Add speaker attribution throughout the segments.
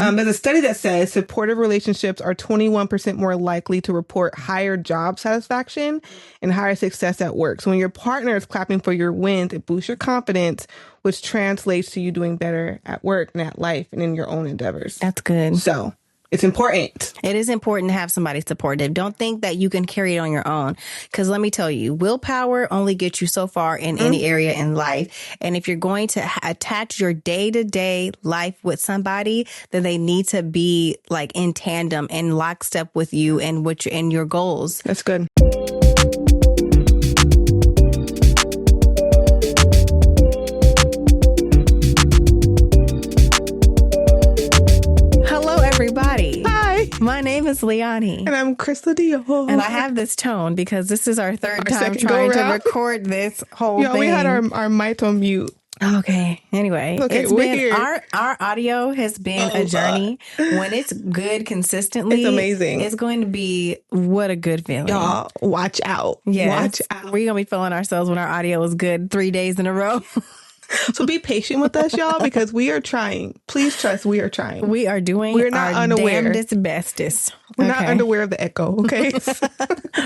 Speaker 1: There's a study that says supportive relationships are 21% more likely to report higher job satisfaction and higher success at work. So when your partner is clapping for your wins, it boosts your confidence, which translates to you doing better at work and at life and in your own endeavors.
Speaker 2: That's good.
Speaker 1: So it's important.
Speaker 2: It is important to have somebody supportive. Don't think that you can carry it on your own. Because let me tell you, willpower only gets you so far in any area in life. And if you're going to attach your day-to-day life with somebody, then they need to be like in tandem and lockstep with you and your goals.
Speaker 1: That's good.
Speaker 2: Everybody.
Speaker 1: Hi.
Speaker 2: My name is Leonie.
Speaker 1: And I'm Crystal-Dior.
Speaker 2: And I have this tone because this is our third time trying to record this whole thing.
Speaker 1: We had our mic on mute.
Speaker 2: Okay. Anyway,
Speaker 1: okay,
Speaker 2: we're here. Our audio has been a journey. When it's good consistently,
Speaker 1: it's amazing.
Speaker 2: It's going to be what a good feeling.
Speaker 1: Y'all, watch out.
Speaker 2: Yes.
Speaker 1: Watch out.
Speaker 2: We're going to be feeling ourselves when our audio is good 3 days in a row.
Speaker 1: So be patient with us, y'all, because we are trying. Please trust, we are trying.
Speaker 2: We are doing
Speaker 1: We're not
Speaker 2: our
Speaker 1: unaware.
Speaker 2: damnedest bestest.
Speaker 1: We're not unaware of the echo, okay?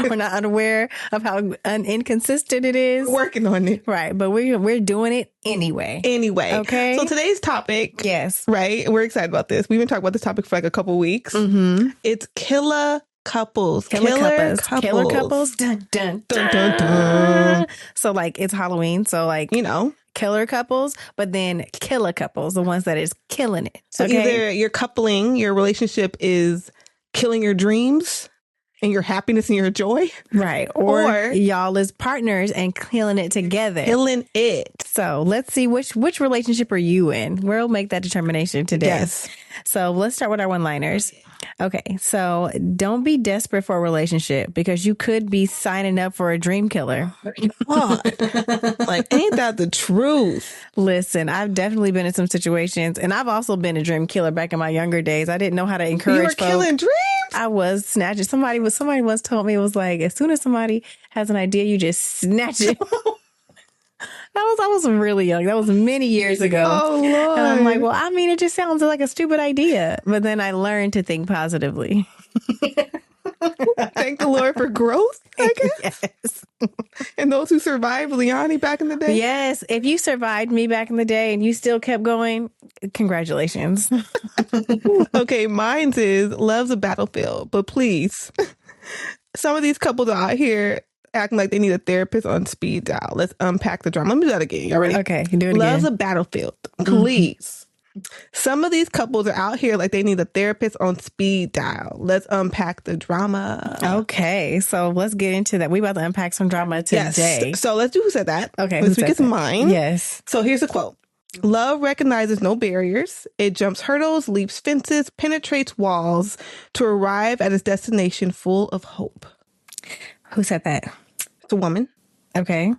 Speaker 2: We're not unaware of how inconsistent it is.
Speaker 1: We're working on it.
Speaker 2: Right, but we're doing it anyway. Okay.
Speaker 1: So today's topic,
Speaker 2: yes,
Speaker 1: right? We're excited about this. We've been talking about this topic for like a couple weeks.
Speaker 2: Mm-hmm.
Speaker 1: It's killer couples.
Speaker 2: Killer couples. Dun, dun, dun, dun, dun. So like it's Halloween. So like, killer couples, but then killer couples, the ones that is killing it.
Speaker 1: So either your coupling, your relationship is killing your dreams and your happiness and your joy.
Speaker 2: Right. Or y'all as partners and killing it together.
Speaker 1: Killing it.
Speaker 2: So let's see which relationship are you in? We'll make that determination today.
Speaker 1: Yes.
Speaker 2: So let's start with our one-liners. Okay, so don't be desperate for a relationship because you could be signing up for a dream killer.
Speaker 1: God. Like, ain't that the truth?
Speaker 2: Listen, I've definitely been in some situations, and I've also been a dream killer back in my younger days. I didn't know how to encourage
Speaker 1: You were
Speaker 2: folk.
Speaker 1: killing dreams?
Speaker 2: I was snatching. Somebody once told me, it was like, as soon as somebody has an idea, you just snatch it. I was really young. That was many years ago.
Speaker 1: Oh, Lord.
Speaker 2: And I'm like, well, I mean, it just sounds like a stupid idea. But then I learned to think positively.
Speaker 1: Thank the Lord for growth, I guess.
Speaker 2: Yes.
Speaker 1: And those who survived Leonie back in the day.
Speaker 2: Yes. If you survived me back in the day and you still kept going, congratulations.
Speaker 1: Okay, mine's is love's a battlefield. But please, some of these couples out here acting like they need a therapist on speed dial. Let's unpack the drama. Let me do that again. Y'all ready?
Speaker 2: Okay, do it again.
Speaker 1: Love's a battlefield. Please. Some of these couples are out here like they need a therapist on speed dial. Let's unpack the drama.
Speaker 2: Okay, so let's get into that. We about to unpack some drama today.
Speaker 1: Yes. So let's do who said that.
Speaker 2: Okay,
Speaker 1: this week is mine.
Speaker 2: Yes.
Speaker 1: So here's a quote. Love recognizes no barriers. It jumps hurdles, leaps fences, penetrates walls to arrive at its destination full of hope.
Speaker 2: Who said that?
Speaker 1: It's a woman.
Speaker 2: Okay.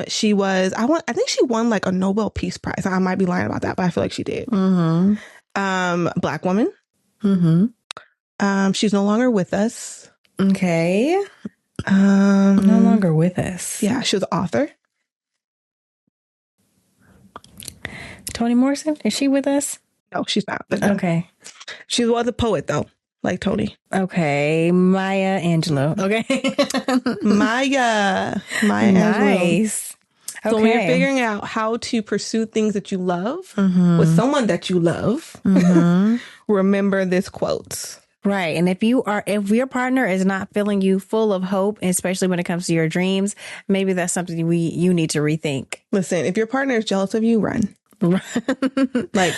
Speaker 1: She was, I think she won like a Nobel Peace Prize. I might be lying about that, but I feel like she did.
Speaker 2: Mm-hmm.
Speaker 1: Black woman.
Speaker 2: Mm-hmm.
Speaker 1: She's no longer with us.
Speaker 2: Okay. No longer with us.
Speaker 1: Yeah, she was an author.
Speaker 2: Toni Morrison, is she with us?
Speaker 1: No, she's not.
Speaker 2: Okay.
Speaker 1: She was a poet though, like Toni.
Speaker 2: Okay. Maya Angelou. Okay.
Speaker 1: Maya Angelou.
Speaker 2: Nice.
Speaker 1: So when you're figuring out how to pursue things that you love with someone that you love, remember this quote.
Speaker 2: Right. And if your partner is not filling you full of hope, especially when it comes to your dreams, maybe that's something you need to rethink.
Speaker 1: Listen, if your partner is jealous of you, run. Like,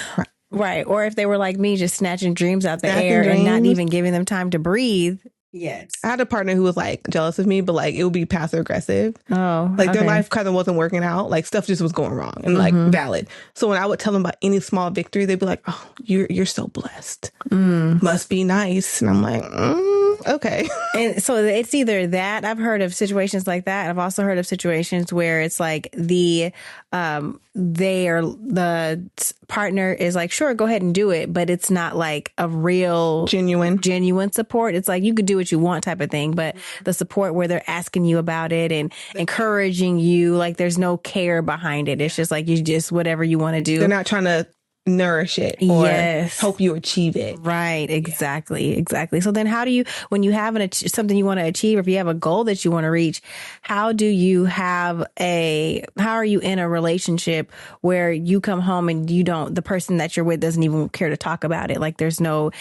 Speaker 2: right. Or if they were like me, just snatching dreams out the air and not even giving them time to breathe. Yes.
Speaker 1: I had a partner who was like jealous of me, but like it would be passive aggressive.
Speaker 2: Oh,
Speaker 1: like their life kind of wasn't working out. Like stuff just was going wrong and like valid. So when I would tell them about any small victory, they'd be like, "Oh, you're so blessed. Must be nice." And I'm like, okay.
Speaker 2: And so it's either that. I've heard of situations like that. I've also heard of situations where it's like the partner is like, sure, go ahead and do it, but it's not like a real genuine support. It's like you could do what you want type of thing, but the support where they're asking you about it and encouraging you, like there's no care behind it. It's just like you just whatever you want to do.
Speaker 1: They're not trying to nourish it or
Speaker 2: Yes.
Speaker 1: help you achieve it.
Speaker 2: Right. Exactly. Exactly. So then how do you, when you have something you want to achieve, or if you have a goal that you want to reach, how are you in a relationship where you come home and the person that you're with doesn't even care to talk about it? Like there's no,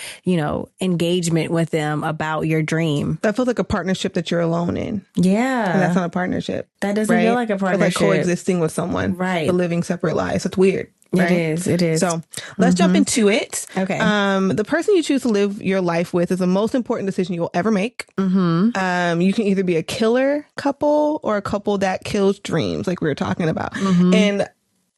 Speaker 2: engagement with them about your dream.
Speaker 1: That feels like a partnership that you're alone in.
Speaker 2: Yeah.
Speaker 1: And that's not a partnership.
Speaker 2: That doesn't feel like a partnership.
Speaker 1: It's like coexisting with someone.
Speaker 2: Right.
Speaker 1: But living separate lives. It's weird. Right?
Speaker 2: It is.
Speaker 1: So let's jump into it.
Speaker 2: Okay.
Speaker 1: The person you choose to live your life with is the most important decision you'll ever make. Mm-hmm. You can either be a killer couple or a couple that kills dreams, like we were talking about. Mm-hmm. And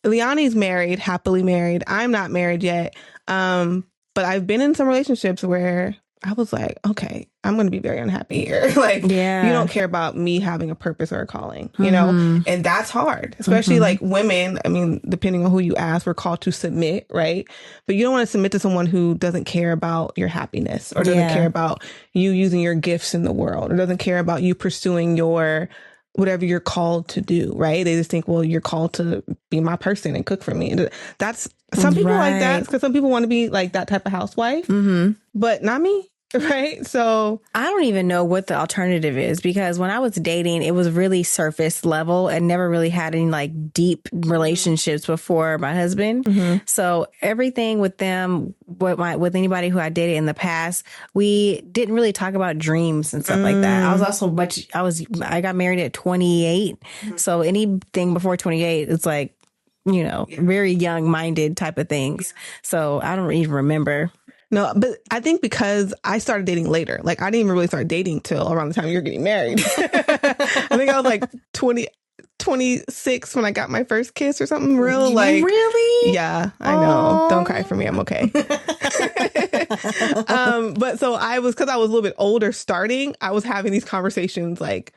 Speaker 1: Leonie's married, happily married. I'm not married yet. But I've been in some relationships where I was like, okay, I'm going to be very unhappy here. Like, you don't care about me having a purpose or a calling, you know? And that's hard, especially like women. I mean, depending on who you ask, we're called to submit, right? But you don't want to submit to someone who doesn't care about your happiness or doesn't care about you using your gifts in the world or doesn't care about you pursuing your whatever you're called to do, right? They just think, well, you're called to be my person and cook for me. That's some people like that because some people want to be like that type of housewife, but not me. Right. So
Speaker 2: I don't even know what the alternative is, because when I was dating, it was really surface level and never really had any like deep relationships before my husband. So everything with them, with anybody who I dated in the past, we didn't really talk about dreams and stuff like that. I got married at 28. So anything before 28, it's like, very young minded type of things. So I don't even remember.
Speaker 1: No, but I think because I started dating later, like I didn't even really start dating till around the time you're getting married. I think I was like 26 when I got my first kiss or something real. Like,
Speaker 2: really?
Speaker 1: Yeah, I know. Don't cry for me. I'm okay. But so because I was a little bit older starting, I was having these conversations like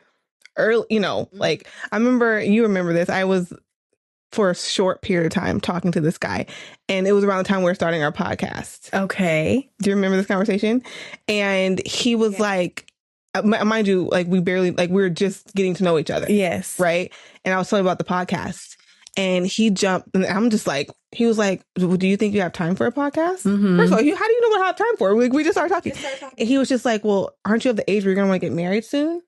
Speaker 1: early, like I remember, you remember this. I was for a short period of time talking to this guy, and it was around the time we were starting our podcast.
Speaker 2: Okay.
Speaker 1: Do you remember this conversation? And he was like, mind you, like we were just getting to know each other.
Speaker 2: Yes.
Speaker 1: Right. And I was telling about the podcast, and he jumped, and I'm just like, he was like, well, do you think you have time for a podcast? First of all, how do you know what I have time for? We just started talking. And he was just like, well, aren't you of the age where you're going to want to get married soon?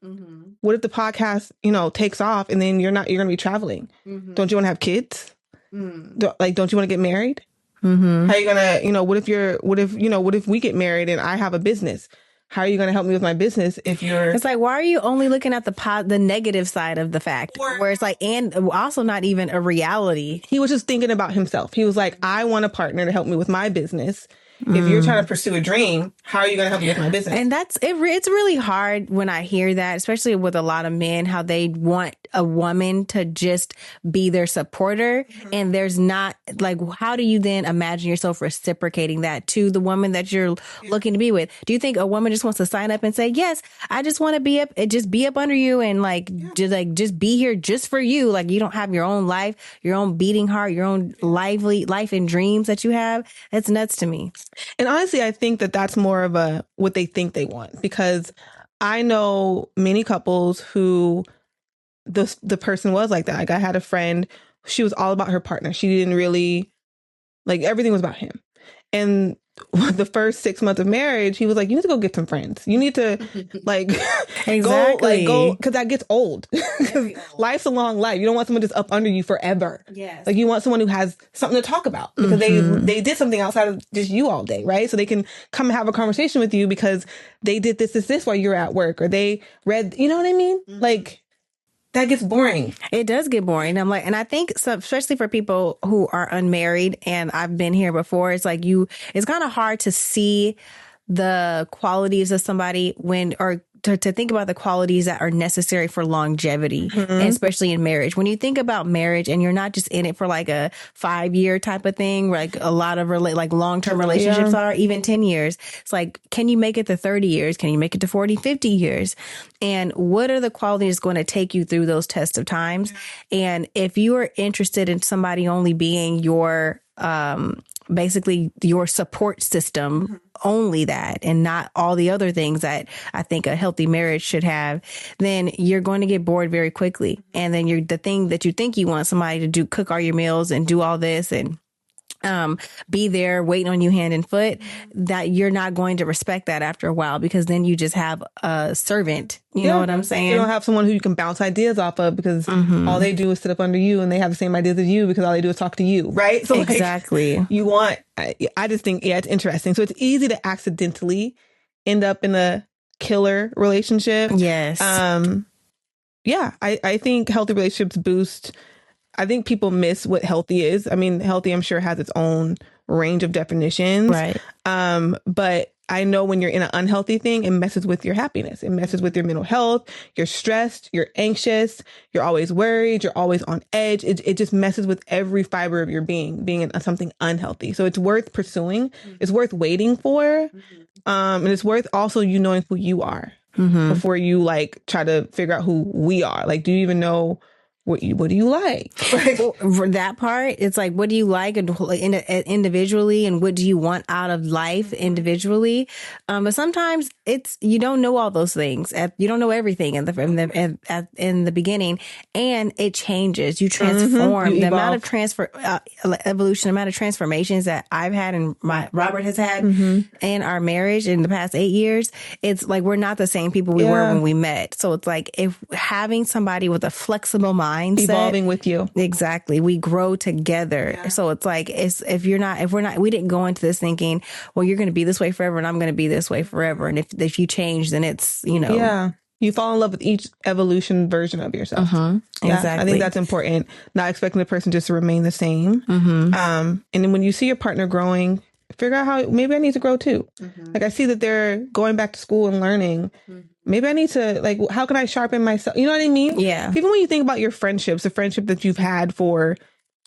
Speaker 1: What if the podcast, takes off and then you're going to be traveling? Don't you want to have kids? Don't you want to get married? How are you going to, what if we get married and I have a business? How are you going to help me with my business if you're...
Speaker 2: It's like, why are you only looking at the negative side of the fact? Where it's like, and also not even a reality.
Speaker 1: He was just thinking about himself. He was like, I want a partner to help me with my business. If you're trying to pursue a dream, how are you going to help me with my business?
Speaker 2: And that's it. It's really hard when I hear that, especially with a lot of men, how they want a woman to just be their supporter. And there's not like, how do you then imagine yourself reciprocating that to the woman that you're looking to be with? Do you think a woman just wants to sign up and say, yes, I just want to be up under you and just be here just for you? Like you don't have your own life, your own beating heart, your own life and dreams that you have. That's nuts to me.
Speaker 1: And honestly, I think that that's more of what they think they want, because I know many couples who the person was like that. Like I had a friend, she was all about her partner. She didn't really everything was about him. And the first 6 months of marriage, he was like, you need to go get some friends. You need to
Speaker 2: exactly.
Speaker 1: go because that gets old. Life's a long life. You don't want someone just up under you forever.
Speaker 2: Yes.
Speaker 1: Like you want someone who has something to talk about because they did something outside of just you all day, right? So they can come and have a conversation with you because they did this while you're at work, or they read, you know what I mean? Like that gets boring.
Speaker 2: It does get boring. I'm like, and I think so, especially for people who are unmarried, and I've been here before, it's like it's kind of hard to see the qualities of somebody to think about the qualities that are necessary for longevity, and especially in marriage. When you think about marriage and you're not just in it for like a 5-year type of thing, like a lot of long-term relationships are, even 10 years. It's like, can you make it to 30 years? Can you make it to 40, 50 years? And what are the qualities going to take you through those tests of times? And if you are interested in somebody only being your, basically your support system, only that, and not all the other things that I think a healthy marriage should have, then you're going to get bored very quickly. And then the thing that you think you want somebody to do, cook all your meals and do all this and be there waiting on you hand and foot, that you're not going to respect that after a while, because then you just have a servant. You know what I'm saying?
Speaker 1: You don't have someone who you can bounce ideas off of, because all they do is sit up under you, and they have the same ideas as you because all they do is talk to you, right? So
Speaker 2: exactly.
Speaker 1: You want, I just think, it's interesting. So it's easy to accidentally end up in a killer relationship.
Speaker 2: Yes.
Speaker 1: I think healthy relationships boost. I think people miss what healthy is. I mean, healthy, I'm sure, has its own range of definitions.
Speaker 2: Right.
Speaker 1: But I know when you're in an unhealthy thing, it messes with your happiness. It messes with your mental health. You're stressed. You're anxious. You're always worried. You're always on edge. It just messes with every fiber of your being in something unhealthy. So it's worth pursuing. It's worth waiting for. And it's worth also you knowing who you are before you like try to figure out who we are. Like, do you even know what do you like?
Speaker 2: For that part, it's like, what do you like individually, and what do you want out of life individually? But sometimes you don't know all those things. You don't know everything in the beginning, and it changes. You transform. The amount of evolution, amount of transformations that I've had and Robert has had in our marriage in the past 8 years. It's like we're not the same people we were when we met. So it's like, if having somebody with a flexible mindset,
Speaker 1: evolving with you.
Speaker 2: Exactly. We grow together. Yeah. So it's like, we didn't go into this thinking, well, you're going to be this way forever and I'm going to be this way forever. And if you change, then it's,
Speaker 1: Yeah. You fall in love with each evolution version of yourself.
Speaker 2: Exactly.
Speaker 1: I think that's important. Not expecting the person just to remain the same. And then when you see your partner growing, figure out how maybe I need to grow too. Like, I see that they're going back to school and learning. Maybe I need to, like, how can I sharpen myself? You know what I mean?
Speaker 2: Yeah.
Speaker 1: Even when you think about your friendships, the friendship that you've had for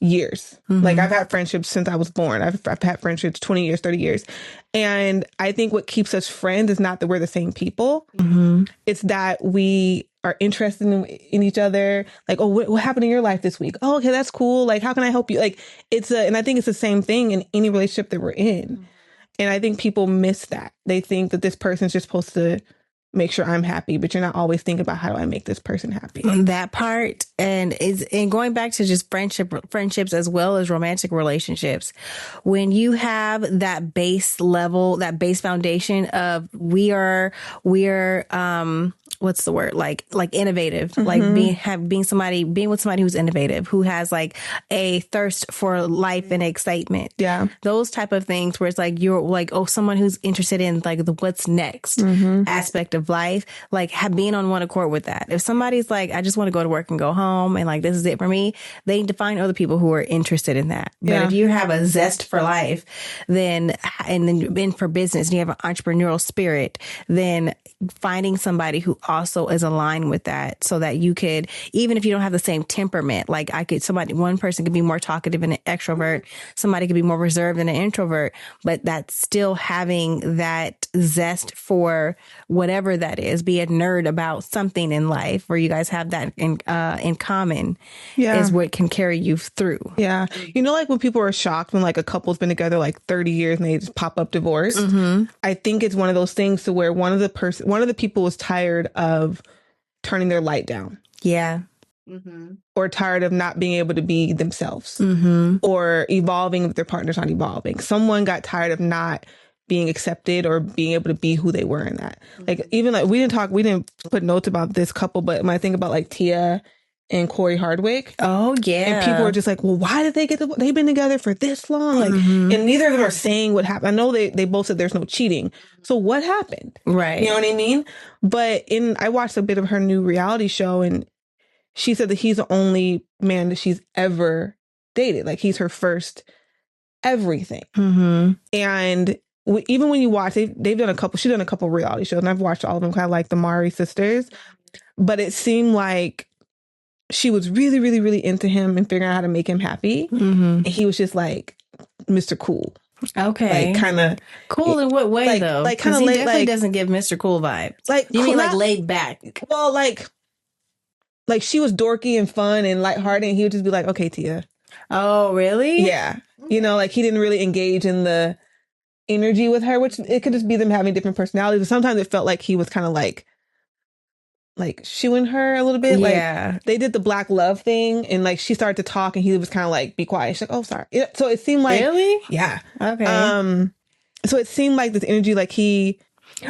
Speaker 1: years. Like, I've had friendships since I was born. I've had friendships 20 years, 30 years. And I think what keeps us friends is not that we're the same people. It's that we are interested in each other. Like, oh, what happened in your life this week? Oh, okay, that's cool. Like, how can I help you? Like, and I think it's the same thing in any relationship that we're in. And I think people miss that. They think that this person's just supposed to make sure I'm happy, but you're not always thinking about, how do I make this person happy?
Speaker 2: That part, and going back to just friendships as well as romantic relationships, when you have that base level, that base foundation of we are what's the word? Like innovative, like being with somebody who's innovative, who has like a thirst for life and excitement. Yeah. Those type of things where it's like, you're like, oh, someone who's interested in like the what's next aspect of life, like being on one accord with that. If somebody's like, I just want to go to work and go home and like, this is it for me, they need to find other people who are interested in that. But if you have a zest for life, and then you've been for business and you have an entrepreneurial spirit, then finding somebody who also is aligned with that, so that you could, even if you don't have the same temperament, like one person could be more talkative and an extrovert, somebody could be more reserved and an introvert, but that's still having that zest for whatever that is, be a nerd about something in life, where you guys have that in common, is what can carry you through. Yeah.
Speaker 1: Like when people are shocked when like a couple's been together like 30 years and they just pop up divorced. I think it's one of those things to where one of the people was tired of turning their light down. Yeah. Or tired of not being able to be themselves, or evolving if their partner's not evolving. Someone got tired of not being accepted or being able to be who they were in that. Like, even like we didn't put notes about this couple, but when I think about like Tia and Corey Hardwick.
Speaker 2: Oh yeah.
Speaker 1: And people are just like, well, why did they've been together for this long? Like, and neither of them are saying what happened. I know they both said there's no cheating. So what happened? Right. You know what I mean? But I watched a bit of her new reality show, and she said that he's the only man that she's ever dated. Like, he's her first everything. And even when you watch, she's done a couple reality shows, and I've watched all of them, kind of like the Mari sisters. But it seemed like she was really, really, really into him and figuring out how to make him happy. And he was just like Mr. Cool. Okay. Like, kind of
Speaker 2: cool in what way, though? Like, kind of he definitely doesn't give Mr. Cool vibes. Like, you mean like laid back?
Speaker 1: Well, like she was dorky and fun and lighthearted, and he would just be like, okay, Tia.
Speaker 2: Oh, really?
Speaker 1: Yeah. Like, he didn't really engage in the energy with her, which it could just be them having different personalities. But sometimes it felt like he was kind of like like shooing her a little bit.
Speaker 2: Yeah.
Speaker 1: Like they did the black love thing, and like she started to talk, and he was kind of like, "Be quiet." She's like, "Oh, sorry." So it seemed like,
Speaker 2: really,
Speaker 1: yeah,
Speaker 2: okay.
Speaker 1: So it seemed like this energy, like he,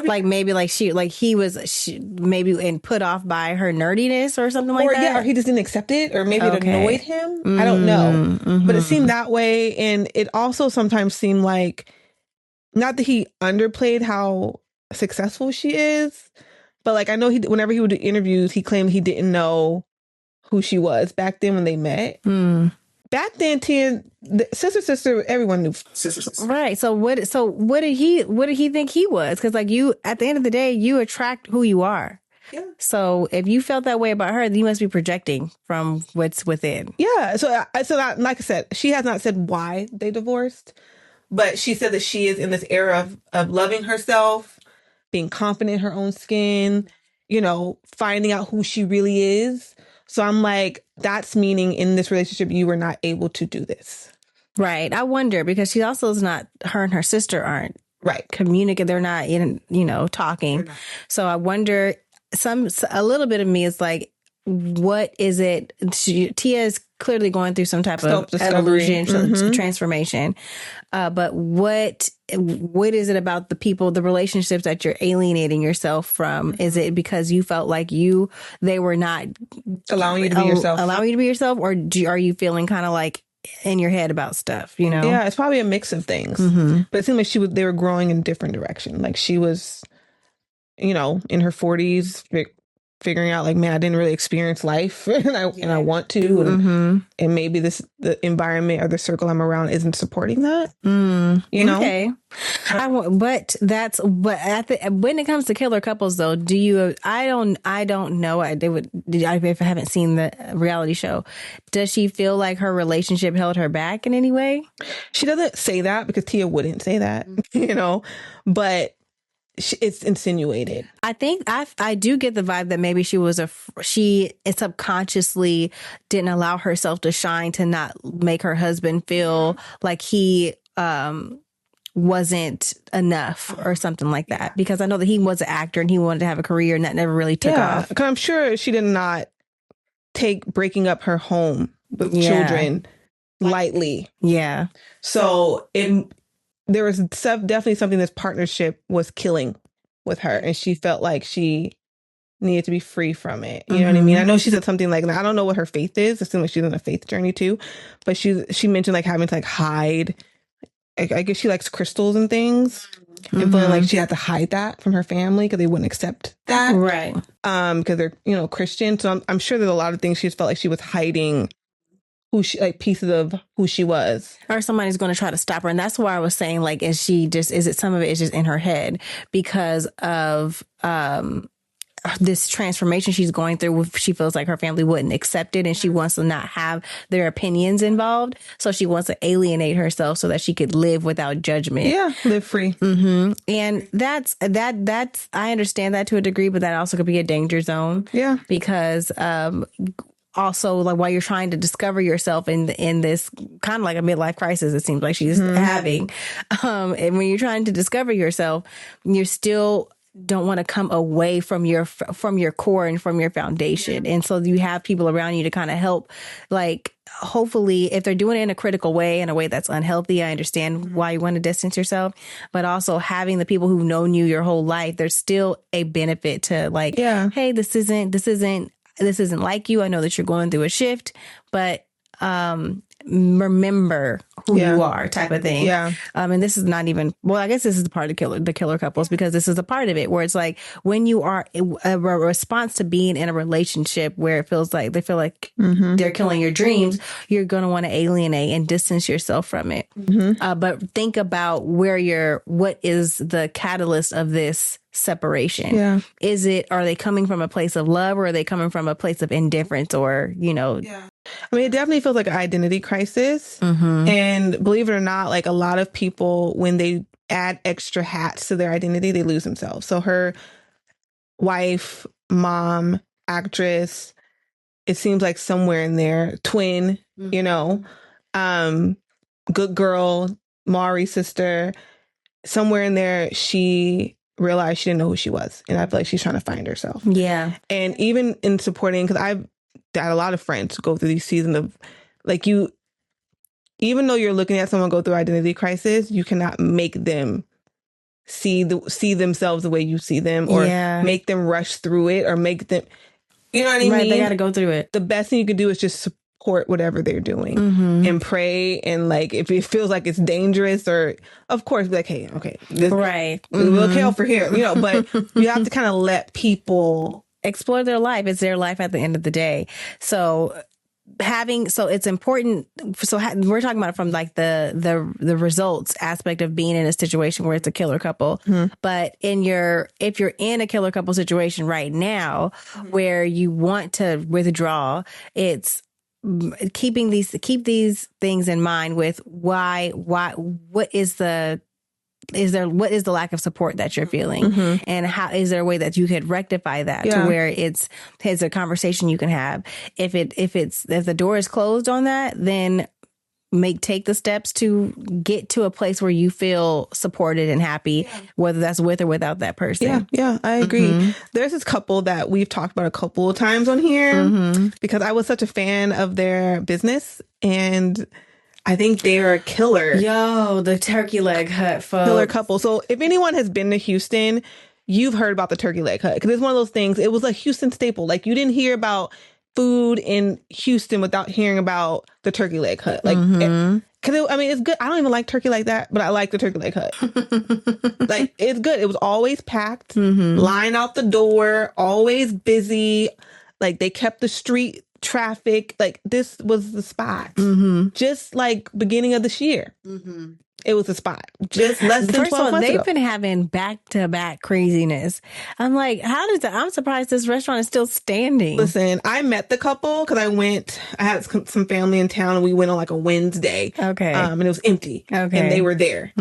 Speaker 2: like maybe like he was maybe and put off by her nerdiness or something like that.
Speaker 1: Yeah, or he just didn't accept it, or maybe it annoyed him. I don't know, but it seemed that way, and it also sometimes seemed like, not that he underplayed how successful she is, but like I know whenever he would do interviews, he claimed he didn't know who she was back then when they met. Back then, sister, everyone knew sister.
Speaker 2: Right. So what did he think he was? Because like you, at the end of the day, you attract who you are. Yeah. So if you felt that way about her, then you must be projecting from what's within.
Speaker 1: Yeah. So like I said, she has not said why they divorced, but she said that she is in this era of loving herself, being confident in her own skin, finding out who she really is. So I'm like, that's meaning in this relationship, you were not able to do this.
Speaker 2: Right. I wonder, because she also is not, her and her sister aren't
Speaker 1: right
Speaker 2: communicating. They're not talking. Not. So I wonder, a little bit of me is like, what is it? Tia is clearly going through some type of evolution, transformation. But what is it about the people, the relationships that you're alienating yourself from? Is it because you felt like they were not
Speaker 1: allowing you to be yourself?
Speaker 2: Or are you feeling kind of like in your head about stuff,
Speaker 1: Yeah, it's probably a mix of things. But it seemed like they were growing in different direction. Like she was, in her 40s, figuring out like, man, I didn't really experience life and I want to, and maybe the environment or the circle I'm around isn't supporting that.
Speaker 2: Okay. When it comes to killer couples though, I don't know. If I haven't seen the reality show, does she feel like her relationship held her back in any way?
Speaker 1: She doesn't say that, because Tia wouldn't say that, but it's insinuated.
Speaker 2: I think I do get the vibe that maybe she subconsciously didn't allow herself to shine, to not make her husband feel like he wasn't enough or something like that. Because I know that he was an actor and he wanted to have a career, and that never really took off.
Speaker 1: Because I'm sure she did not take breaking up her home with children lightly.
Speaker 2: Yeah.
Speaker 1: So there was definitely something this partnership was killing with her, and she felt like she needed to be free from it. You know what I mean? I know she said something like, I don't know what her faith is. It seems like she's on a faith journey too, but she mentioned like having to like hide. I guess she likes crystals and things, and feeling like she had to hide that from her family because they wouldn't accept that,
Speaker 2: right?
Speaker 1: Because they're Christian. So I'm sure there's a lot of things she felt like she was hiding. Pieces of who she was,
Speaker 2: or somebody's going to try to stop her. And that's why I was saying, like, is it some of it is just in her head because of this transformation she's going through. She feels like her family wouldn't accept it, and she wants to not have their opinions involved. So she wants to alienate herself so that she could live without judgment.
Speaker 1: Yeah, live free.
Speaker 2: And that's I understand that to a degree, but that also could be a danger zone.
Speaker 1: Yeah,
Speaker 2: because also, like, while you're trying to discover yourself in this kind of like a midlife crisis, it seems like she's having, and when you're trying to discover yourself, you still don't want to come away from your core and from your foundation. And so you have people around you to kind of help, like, hopefully, if they're doing it in a critical way, in a way that's unhealthy, I understand why you want to distance yourself, but also having the people who've known you your whole life, there's still a benefit to, like, hey, this isn't like you. I know that you're going through a shift, but remember who you are, type of thing.
Speaker 1: Yeah.
Speaker 2: And this is not even, well, I guess this is the part of the killer couples, because this is a part of it where it's like, when you are a response to being in a relationship where it feels like they feel like they're killing your dreams, you're going to want to alienate and distance yourself from it. But think about what is the catalyst of this separation?
Speaker 1: Yeah.
Speaker 2: Are they coming from a place of love, or are they coming from a place of indifference, or,
Speaker 1: Yeah. I mean, it definitely feels like an identity crisis. And believe it or not, like, a lot of people, when they add extra hats to their identity, they lose themselves. So her wife, mom, actress, it seems like somewhere in there, twin, good girl, Maury's sister, somewhere in there, she realized she didn't know who she was. And I feel like she's trying to find herself.
Speaker 2: Yeah.
Speaker 1: And even in supporting, because I've had a lot of friends go through these seasons of like even though you're looking at someone go through identity crisis, you cannot make them see themselves the way you see them, or make them rush through it, or make them, you know what I mean?
Speaker 2: They got to go through it.
Speaker 1: The best thing you can do is just support whatever they're doing and pray. And like, if it feels like it's dangerous, or of course be like, hey, okay, we'll okay over here, but you have to kind of let people
Speaker 2: explore their life. It's their life at the end of the day. So it's important. So we're talking about it from like the results aspect of being in a situation where it's a killer couple. But if you're in a killer couple situation right now where you want to withdraw, it's keep these things in mind with what is the lack of support that you're feeling, and how is there a way that you could rectify that to where it's a conversation you can have. If the door is closed on that, then take the steps to get to a place where you feel supported and happy, whether that's with or without that person.
Speaker 1: Yeah, I agree. There's this couple that we've talked about a couple of times on here because I was such a fan of their business, and I think they're a killer.
Speaker 2: Yo, the turkey leg hut, folks.
Speaker 1: Killer couple. So if anyone has been to Houston, you've heard about the turkey leg hut, because it's one of those things. It was a Houston staple. Like, you didn't hear about food in Houston without hearing about the turkey leg hut. Like, it's good. I don't even like turkey like that, but I like the turkey leg hut. Like, it's good. It was always packed, line out the door, always busy. Like, they kept the street traffic. Like, this was the spot. Just like beginning of this year. It was a spot. Just less than 12 months ago.
Speaker 2: They've been having back-to-back craziness. I'm like, I'm surprised this restaurant is still standing.
Speaker 1: Listen, I met the couple because I had some family in town, and we went on like a Wednesday.
Speaker 2: Okay.
Speaker 1: And it was empty.
Speaker 2: Okay.
Speaker 1: And they were there.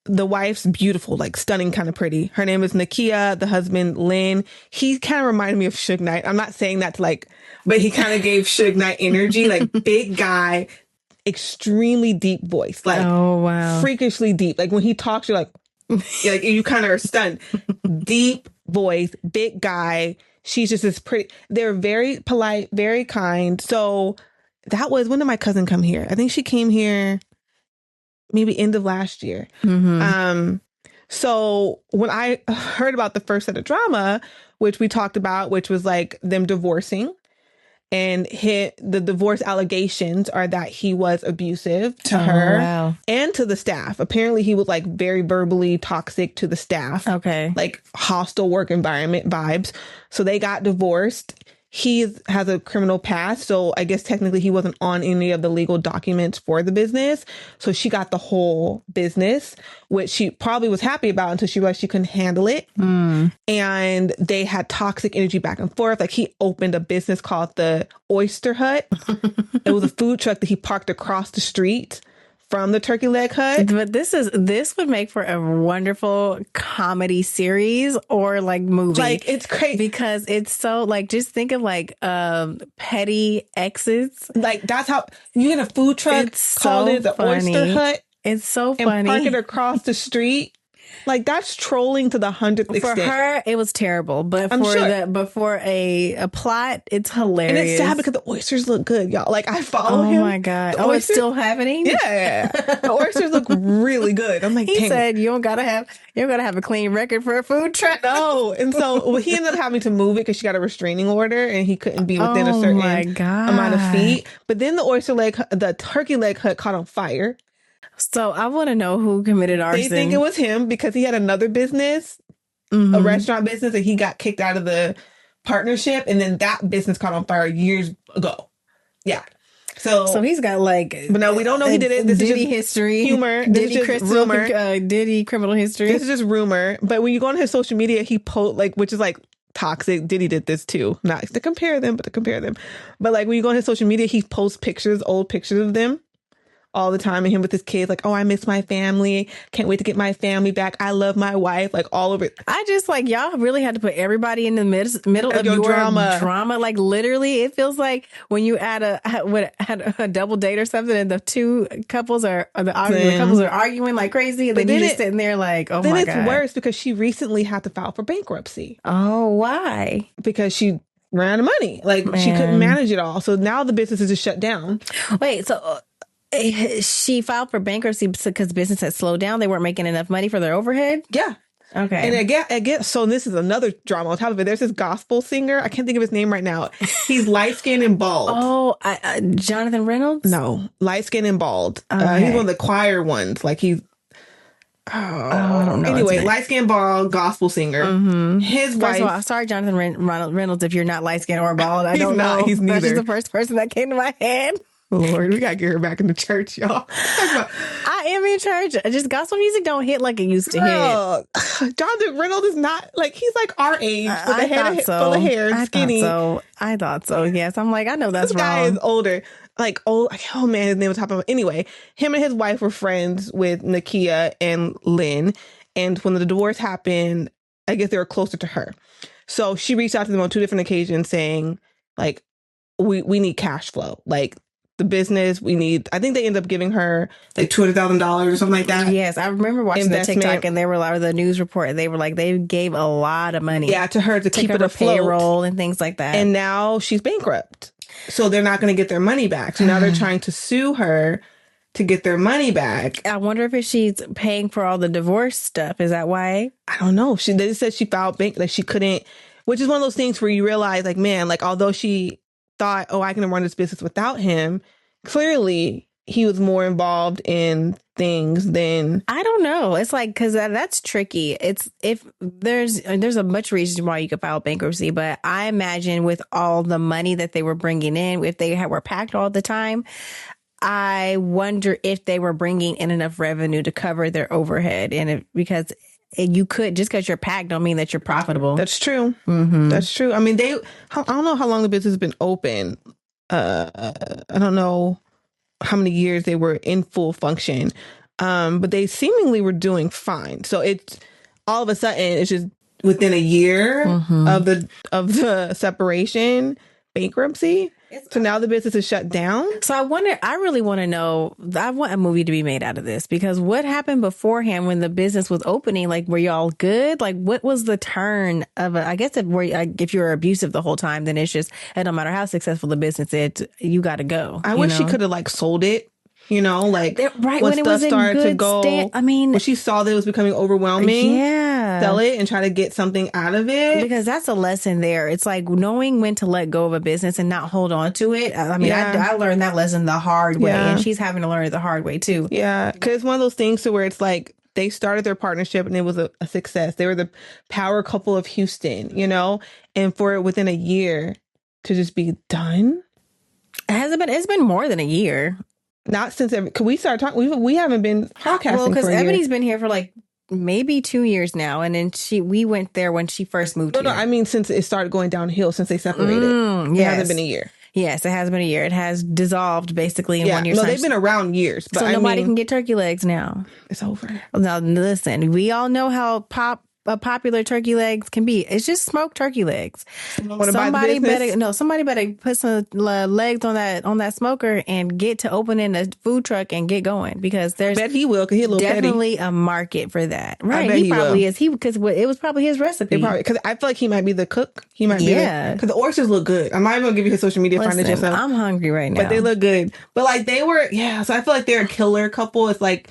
Speaker 1: The wife's beautiful, like stunning, kind of pretty. Her name is Nakia. The husband, Lynn. He kind of reminded me of Suge Knight. I'm not saying that to like, but he kind of gave Suge Knight energy, like big guy, extremely deep voice, like freakishly deep. Like, when he talks, you're like you kind of are stunned. Deep voice, big guy. She's just this pretty. They're very polite, very kind. So that was, when did my cousin come here? I think she came here maybe end of last year. So when I heard about the first set of drama, which we talked about, which was like them divorcing, and the divorce allegations are that he was abusive to her and to the staff. Apparently he was like very verbally toxic to the staff.
Speaker 2: Okay.
Speaker 1: Like hostile work environment vibes. So they got divorced. He has a criminal past, so I guess technically he wasn't on any of the legal documents for the business. So she got the whole business, which she probably was happy about until she realized she couldn't handle it. And they had toxic energy back and forth. Like, he opened a business called the Oyster Hut. It was a food truck that he parked across the street from the turkey leg hut.
Speaker 2: But this would make for a wonderful comedy series or like movie.
Speaker 1: Like, it's crazy
Speaker 2: because it's so like, just think of like petty exes.
Speaker 1: Like, that's how you get a food truck, call it the Oyster Hut.
Speaker 2: It's so funny.
Speaker 1: And park it across the street. Like, that's trolling to the 100th extent.
Speaker 2: For her, it was terrible, but for a plot, it's hilarious.
Speaker 1: And it's sad because the oysters look good, y'all. Like, I follow him.
Speaker 2: Oh my god! It's still happening.
Speaker 1: Yeah, the oysters look really good. I'm like,
Speaker 2: he said, you don't gotta have a clean record for a food truck.
Speaker 1: No, and so he ended up having to move it because she got a restraining order and he couldn't be within a certain amount of feet. But then the turkey leg hut caught on fire.
Speaker 2: So I want to know who committed arson.
Speaker 1: They think it was him because he had another business, a restaurant business, and he got kicked out of the partnership. And then that business caught on fire years ago. Yeah. So
Speaker 2: he's got like...
Speaker 1: But no, we don't know he did it. This is just
Speaker 2: history.
Speaker 1: Humor. This is just rumor.
Speaker 2: Diddy criminal history.
Speaker 1: This is just rumor. But when you go on his social media, he post which is like toxic. Diddy did this too. Not to compare them, but to compare them. But like, when you go on his social media, he posts old pictures of them all the time, and him with his kids, like, oh, I miss my family. Can't wait to get my family back. I love my wife, like all over it.
Speaker 2: I just like, y'all really had to put everybody in the middle of your drama. Like literally, it feels like when you add a double date or something, and the two couples are arguing like crazy, and then you're just sitting there like, oh my God.
Speaker 1: Then it's worse because she recently had to file for bankruptcy.
Speaker 2: Oh, why?
Speaker 1: Because she ran out of money. Like, she couldn't manage it all. So now the business is just shut down.
Speaker 2: Wait, so she filed for bankruptcy because business had slowed down. They weren't making enough money for their overhead?
Speaker 1: Yeah.
Speaker 2: Okay.
Speaker 1: And again, so this is another drama on top of it. There's this gospel singer. I can't think of his name right now. He's light-skinned and bald.
Speaker 2: Oh, Jonathan Reynolds?
Speaker 1: No, light-skinned and bald. Okay. He's one of the choir ones. Like, he's... I don't know. Anyway, light-skinned, bald, gospel singer.
Speaker 2: Mm-hmm.
Speaker 1: His wife...
Speaker 2: First of all, sorry, Jonathan Reynolds, if you're not light-skinned or bald. I don't know.
Speaker 1: He's neither.
Speaker 2: That's just the first person that came to my head.
Speaker 1: Lord, we gotta get her back in the church, y'all.
Speaker 2: I am in church. Just gospel music don't hit like it used to hit.
Speaker 1: Jonathan Reynolds is not like, he's like our age with a head full of hair and skinny.
Speaker 2: I thought so. Yes, I'm like, I know that's
Speaker 1: this
Speaker 2: wrong.
Speaker 1: This guy is older. Like, oh man, his name was top of. Anyway, him and his wife were friends with Nakia and Lynn, and when the divorce happened, I guess they were closer to her. So she reached out to them on 2 different occasions, saying, like, we need cash flow, like. The business I think they ended up giving her like $200,000 or something like that.
Speaker 2: Yes, I remember watching the TikTok, and they were like, the news report, they were like, they gave a lot of money
Speaker 1: to her to keep it afloat,
Speaker 2: payroll and things like that.
Speaker 1: And now she's bankrupt, so they're not going to get their money back. So now they're trying to sue her to get their money back.
Speaker 2: I wonder if she's paying for all the divorce stuff. Is that why?
Speaker 1: I don't know. They said she filed like she couldn't, which is one of those things where you realize, like, man, like, although she thought, oh, I can run this business without him, clearly he was more involved in things than...
Speaker 2: I don't know. It's like, because that's tricky. It's if there's a much reason why you could file bankruptcy, but I imagine with all the money that they were bringing in, if they were packed all the time, I wonder if they were bringing in enough revenue to cover their overhead. And because you could, just because you're packed don't mean that you're profitable.
Speaker 1: That's true. Mm-hmm. That's true. I mean, I don't know how long the business has been open. I don't know how many years they were in full function, but they seemingly were doing fine. So it's all of a sudden, it's just within a year of the separation, bankruptcy. So now the business is shut down.
Speaker 2: So I really want to know, I want a movie to be made out of this, because what happened beforehand when the business was opening? Like, were y'all good? Like, what was the turn of I guess if you're abusive the whole time, then it's just, it don't matter how successful the business is, you got to go.
Speaker 1: I wish she could have like sold it. You know, like
Speaker 2: right
Speaker 1: when stuff started to go. When she saw that it was becoming overwhelming, sell it and try to get something out of it.
Speaker 2: Because that's a lesson there. It's like knowing when to let go of a business and not hold on to it. I mean, I learned that lesson the hard way, and she's having to learn it the hard way too.
Speaker 1: Yeah, because it's one of those things to where it's like they started their partnership and it was a success. They were the power couple of Houston, you know, and for it within a year to just be done.
Speaker 2: It's been more than a year.
Speaker 1: Not since we started talking. We haven't been podcasting. Well,
Speaker 2: because Ebony's been here for like maybe 2 years now, and then we went there when she first moved here.
Speaker 1: No, I mean since it started going downhill, since they separated. It hasn't been a year.
Speaker 2: Yes, it has been a year. It has dissolved basically in 1 year.
Speaker 1: No, they've been around years, but
Speaker 2: so nobody can get turkey legs now.
Speaker 1: It's over.
Speaker 2: Now listen, we all know how popular turkey legs can be. It's just smoked turkey legs. Somebody better put some legs on that smoker and get to opening a food truck and get going, because there's
Speaker 1: I bet he will, because he's a little
Speaker 2: definitely
Speaker 1: petty.
Speaker 2: A market for that. Right.
Speaker 1: I bet
Speaker 2: he probably
Speaker 1: will.
Speaker 2: Is. Because it was probably his recipe.
Speaker 1: Because I feel like he might be the cook. He might be because the oysters look good. I might even give you his social media. Find it yourself.
Speaker 2: I'm hungry right now.
Speaker 1: But they look good. But like they were, so I feel like they're a killer couple. It's like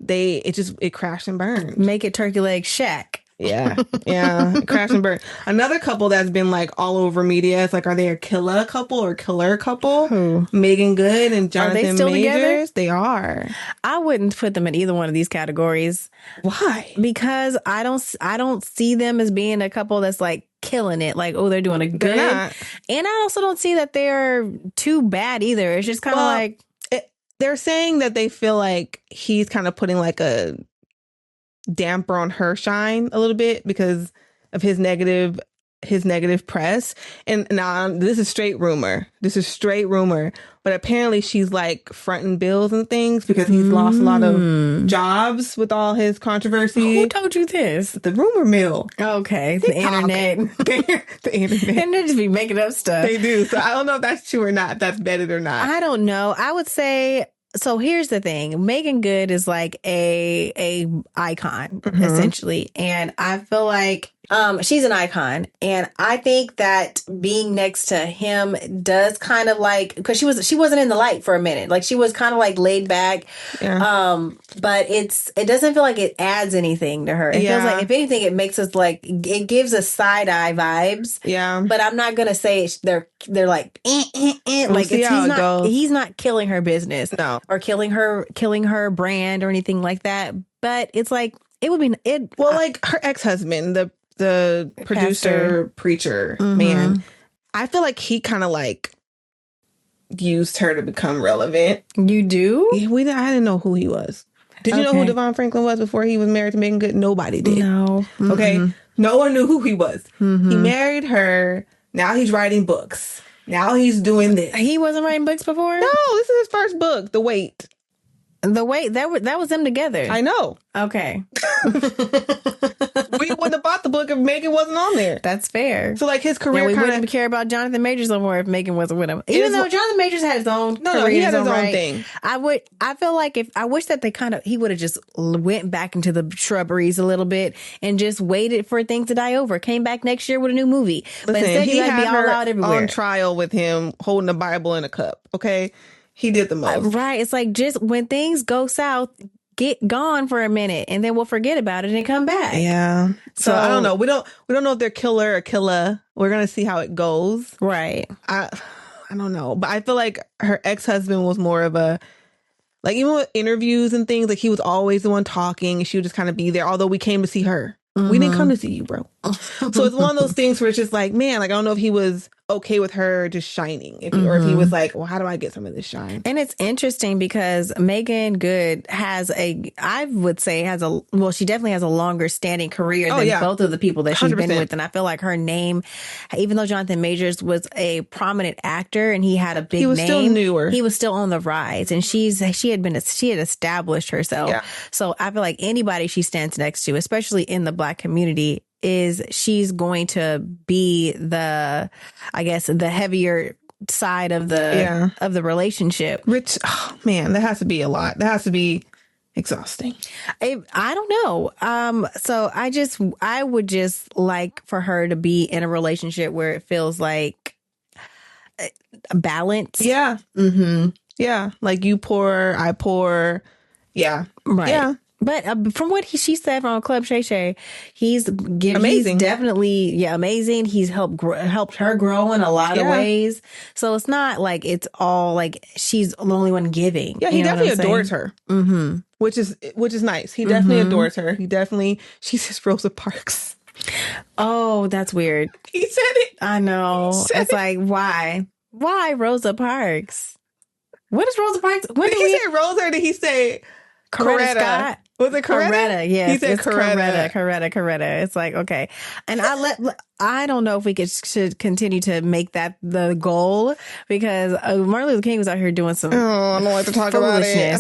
Speaker 1: it crashed and burned.
Speaker 2: Make it turkey leg shack.
Speaker 1: Yeah, crash and burn. Another couple that's been like all over media. It's like, are they a killer couple?
Speaker 2: Who?
Speaker 1: Megan Good and Jonathan
Speaker 2: Are they still
Speaker 1: Majors.
Speaker 2: Together?
Speaker 1: They are.
Speaker 2: I wouldn't put them in either one of these categories.
Speaker 1: Why?
Speaker 2: Because I don't see them as being a couple that's like killing it. Like, oh, they're doing a good. And I also don't see that they're too bad either. It's just kind of like
Speaker 1: they're saying that they feel like he's kind of putting like a damper on her shine a little bit because of his negative his negative press. And now this is straight rumor. But apparently she's like fronting bills and things because he's lost a lot of jobs with all his controversy.
Speaker 2: Who told you this?
Speaker 1: The rumor mill.
Speaker 2: Okay, the internet.
Speaker 1: The internet.
Speaker 2: And they just be making up stuff.
Speaker 1: They do. So I don't know if that's true or not, if that's vetted or not.
Speaker 2: I don't know. I would say, so here's the thing. Megan Good is like a icon, essentially. And I feel like she's an icon. And I think that being next to him does kind of like, because she wasn't in the light for a minute. Like she was kind of like laid back. Yeah. But it doesn't feel like it adds anything to her. It feels like, if anything, it makes us like, it gives us side eye vibes.
Speaker 1: Yeah.
Speaker 2: But I'm not going to say they're like,
Speaker 1: We'll
Speaker 2: like
Speaker 1: see how it goes.
Speaker 2: he's not killing her business.
Speaker 1: No.
Speaker 2: Or killing her brand or anything like that. But it's like, it would be,
Speaker 1: like her ex-husband, the producer, preacher man, I feel like he kind of like used her to become relevant.
Speaker 2: You do?
Speaker 1: Yeah, I didn't know who he was. Did you know who Devon Franklin was before he was married to Megan Good? Nobody did.
Speaker 2: No.
Speaker 1: Okay. No one knew who he was. He married her. Now he's writing books. Now he's doing this.
Speaker 2: He wasn't writing books before?
Speaker 1: No, this is his first book, The Wait.
Speaker 2: The Wait, that was them together.
Speaker 1: I know.
Speaker 2: Okay.
Speaker 1: We wouldn't have bought the book if Megan wasn't on there.
Speaker 2: That's fair.
Speaker 1: So like his career,
Speaker 2: we wouldn't care about Jonathan Majors no more if Megan wasn't with him. Even though Jonathan Majors had his own career,
Speaker 1: he had his own thing.
Speaker 2: I feel like I wish that he would have just went back into the shrubberies a little bit and just waited for things to die over. Came back next year with a new movie. But instead
Speaker 1: he
Speaker 2: had
Speaker 1: be
Speaker 2: all out everywhere.
Speaker 1: On trial with him holding a Bible in a cup. Okay. He did the most.
Speaker 2: Right. It's like just when things go south, get gone for a minute and then we'll forget about it and come back.
Speaker 1: Yeah. So I don't know. We don't know if they're killer or killer. We're going to see how it goes.
Speaker 2: Right.
Speaker 1: I don't know. But I feel like her ex-husband was more of a, like even with interviews and things, like he was always the one talking and she would just kind of be there. Although we came to see her. We didn't come to see you, bro. So it's one of those things where it's just like, man, like I don't know if he was okay with her just shining, or if he was like, well, how do I get some of this shine?
Speaker 2: And it's interesting because Megan Good she definitely has a longer standing career than both of the people that she's 100%. Been with. And I feel like her name, even though Jonathan Majors was a prominent actor and he had a big name, he was still newer. He was still on the rise, and she had established herself. Yeah. So I feel like anybody she stands next to, especially in the Black community, she's going to be the heavier side of the relationship.
Speaker 1: Which, oh man, that has to be a lot. That has to be exhausting.
Speaker 2: I don't know. So I would just like for her to be in a relationship where it feels like balance.
Speaker 1: Yeah. Yeah. Like you pour, I pour. Yeah.
Speaker 2: Right.
Speaker 1: Yeah.
Speaker 2: But from what she said from Club Shay Shay, he's
Speaker 1: amazing.
Speaker 2: He's definitely amazing. He's helped her grow in a lot of ways. So it's not like it's all like she's the only one giving.
Speaker 1: Yeah, he definitely adores her, which is nice. He definitely adores her. She's his Rosa Parks.
Speaker 2: Oh, that's weird.
Speaker 1: He said it.
Speaker 2: I know. It's like why Rosa Parks? What is Rosa Parks?
Speaker 1: Did he say Rosa or did he say
Speaker 2: Coretta Scott?
Speaker 1: Was it Coretta?
Speaker 2: Yes.
Speaker 1: He said
Speaker 2: Coretta. It's like, okay. And I don't know if we should continue to make that the goal because Martin Luther King was out here doing some
Speaker 1: I don't like to talk about it.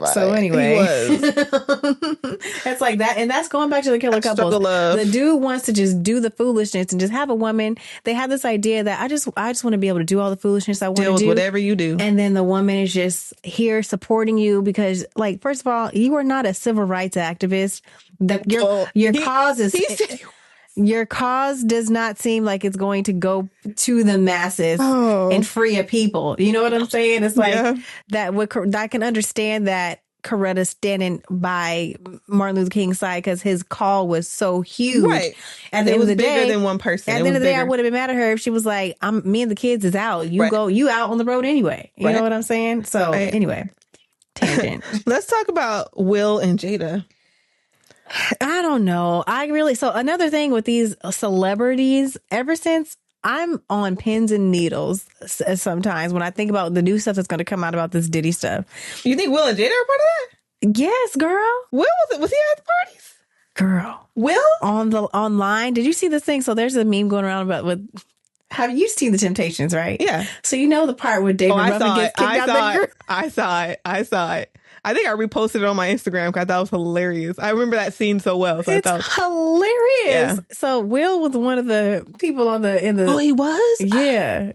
Speaker 2: So anyway. It's like that. And that's going back to the killer couples. The dude wants to just do the foolishness and just have a woman. They have this idea that I just want to be able to do all the foolishness I want to do.
Speaker 1: Deal with whatever you do.
Speaker 2: And then the woman is just here supporting you because, like, first of all, you are not a civil rights activist. Your cause does not seem like it's going to go to the masses and free a people. You know what I'm saying? It's like that. I can understand that Coretta standing by Martin Luther King's side because his call was so huge.
Speaker 1: Right.
Speaker 2: At the end of the day,
Speaker 1: bigger than one person.
Speaker 2: At the end of the day, I would have been mad at her if she was like, "Me and the kids is out. You go. You out on the road anyway." You know what I'm saying? So anyway. Tangent.
Speaker 1: Let's talk about Will and Jada.
Speaker 2: I don't know. So another thing with these celebrities, ever since I'm on pins and needles sometimes when I think about the new stuff that's going to come out about this Diddy stuff.
Speaker 1: You think Will and Jada are part of that?
Speaker 2: Yes, girl.
Speaker 1: Will was he at the parties?
Speaker 2: Girl.
Speaker 1: Will?
Speaker 2: Online. Did you see this thing? So there's a meme going around about have you seen The Temptations, right?
Speaker 1: Yeah.
Speaker 2: So you know the part where David Ruffin gets kicked out the group?
Speaker 1: I saw it. I think I reposted it on my Instagram because I thought it was hilarious. I remember that scene so well. So
Speaker 2: it's hilarious.
Speaker 1: Yeah.
Speaker 2: So Will was one of the people in the.
Speaker 1: Oh, he was?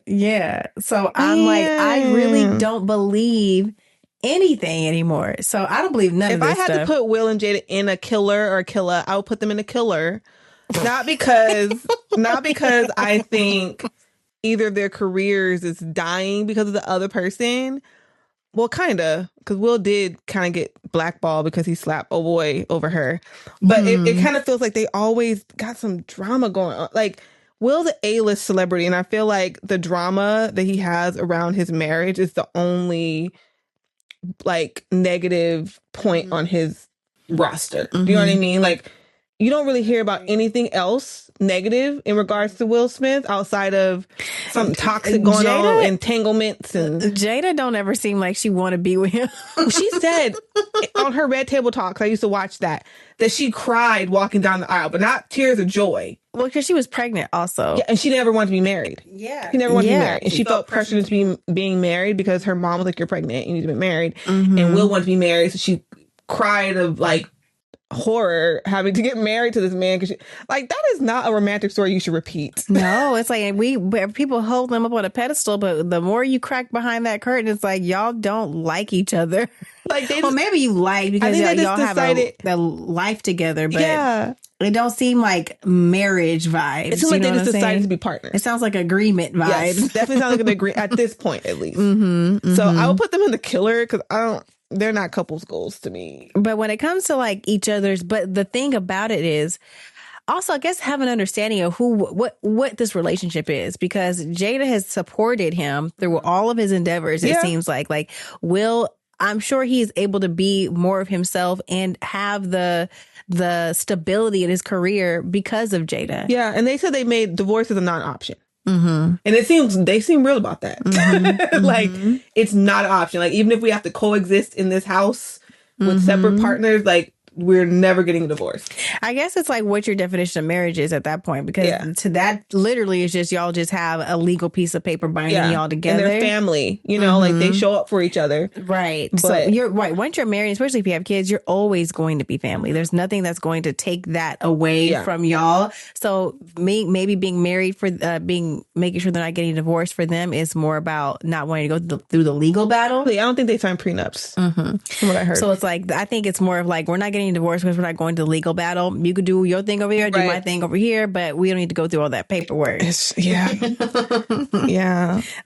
Speaker 2: Yeah. So I'm like, I really don't believe anything anymore. So I don't believe none of this
Speaker 1: stuff. If I had to put Will and Jada in a killer or a killer, I would put them in a killer. Not because I think either of their careers is dying because of the other person. Well, kind of, because Will did kind of get blackballed because he slapped a boy over her. But it kind of feels like they always got some drama going on. Like, Will's an A-list celebrity, and I feel like the drama that he has around his marriage is the only, like, negative point on his roster. Do you know what I mean? Like, you don't really hear about anything else negative in regards to Will Smith outside of some toxic going on, entanglements. And
Speaker 2: Jada don't ever seem like she want to be with him.
Speaker 1: She said on her Red Table Talks, I used to watch that she cried walking down the aisle, but not tears of joy.
Speaker 2: Well, because she was pregnant also.
Speaker 1: Yeah, and she never wanted to be married.
Speaker 2: Yeah.
Speaker 1: She never wanted to be married. And she felt pressure to be being married because her mom was like, you're pregnant, you need to be married. And Will wanted to be married, so she cried of like horror having to get married to this man because like that is not a romantic story you should repeat.
Speaker 2: No, it's like people hold them up on a pedestal, but the more you crack behind that curtain, it's like y'all don't like each other. Like maybe you like because y'all have a life together, but it don't seem like marriage vibes.
Speaker 1: It seems like they just decided to be partners.
Speaker 2: It sounds like agreement vibes.
Speaker 1: Yes, definitely sounds like an agreement at this point, at least. So I would put them in the killer because they're not couples goals to me.
Speaker 2: But when it comes to like each other's, but the thing about it is also, I guess, have an understanding of what this relationship is, because Jada has supported him through all of his endeavors. It seems like Will, I'm sure he is able to be more of himself and have the stability in his career because of Jada.
Speaker 1: Yeah. And they said they made divorce as a non-option. And they seem real about that. Like, it's not an option. Like, even if we have to coexist in this house with separate partners, like, we're never getting a divorce.
Speaker 2: I guess it's like what your definition of marriage is at that point, because to that literally is just y'all just have a legal piece of paper binding y'all together.
Speaker 1: And their family, like they show up for each other.
Speaker 2: Right. But so you're right. Once you're married, especially if you have kids, you're always going to be family. There's nothing that's going to take that away from y'all. So maybe being married for making sure they're not getting divorced for them is more about not wanting to go through the legal battle.
Speaker 1: I don't think they sign prenups. From what I heard.
Speaker 2: So it's like, I think it's more of like, we're not getting divorced because we're not going to the legal battle. You could do your thing over here, do my thing over here, but we don't need to go through all that paperwork.
Speaker 1: Yeah.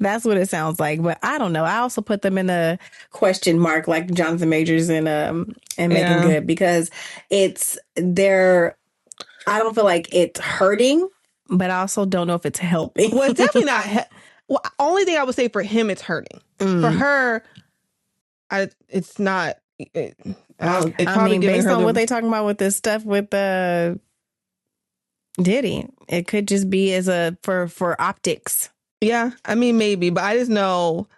Speaker 2: That's what it sounds like. But I don't know. I also put them in a question mark, like Jonathan Majors and Megan Good, because I don't feel like it's hurting, but I also don't know if it's helping.
Speaker 1: Well, it's definitely not. Only thing I would say for him, it's hurting. For her, it's not.
Speaker 2: Based on what they talking about with this stuff with Diddy, it could just be as for optics.
Speaker 1: Yeah, I mean maybe, but I just know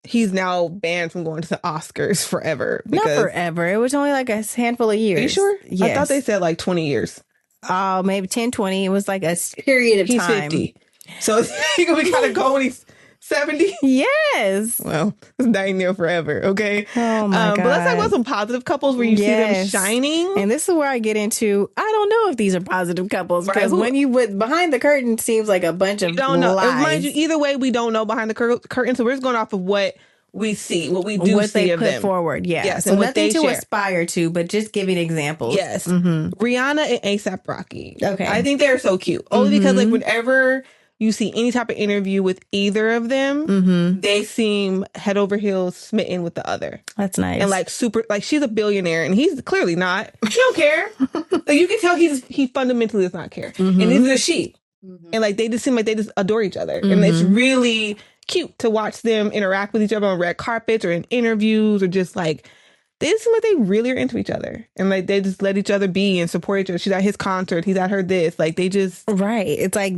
Speaker 1: he's now banned from going to the Oscars forever.
Speaker 2: Not forever. It was only like a handful of years.
Speaker 1: Are you sure?
Speaker 2: Yes.
Speaker 1: I thought they said like 20 years.
Speaker 2: Oh, maybe 10, 20. It was like a period of time.
Speaker 1: He's 50. So he's going to be kind of going when he's 70?
Speaker 2: Yes.
Speaker 1: Well, it's dying there forever, okay?
Speaker 2: Oh, my God.
Speaker 1: But let's talk about some positive couples where you see them shining.
Speaker 2: And this is where I get into, I don't know if these are positive couples, because when you would behind the curtain seems like a bunch of
Speaker 1: don't know.
Speaker 2: lies.
Speaker 1: Mind you, either way, we don't know behind the curtain, so we're just going off of what we see, what we do see of them.
Speaker 2: What they put forward,
Speaker 1: Yes,
Speaker 2: so
Speaker 1: and
Speaker 2: nothing to aspire to, but just giving examples.
Speaker 1: Yes. Rihanna and A$AP Rocky.
Speaker 2: Okay.
Speaker 1: I think they're so cute. Only because like whenever you see any type of interview with either of them, they seem head over heels smitten with the other.
Speaker 2: That's nice.
Speaker 1: And like super, like she's a billionaire and he's clearly not. He don't care. Like you can tell he fundamentally does not care. And neither does she. And like they just seem like they just adore each other. And it's really cute to watch them interact with each other on red carpets or in interviews, or just like they just seem like they really are into each other, and like they just let each other be and support each other. She's at his concert, he's at her this, like they just
Speaker 2: It's like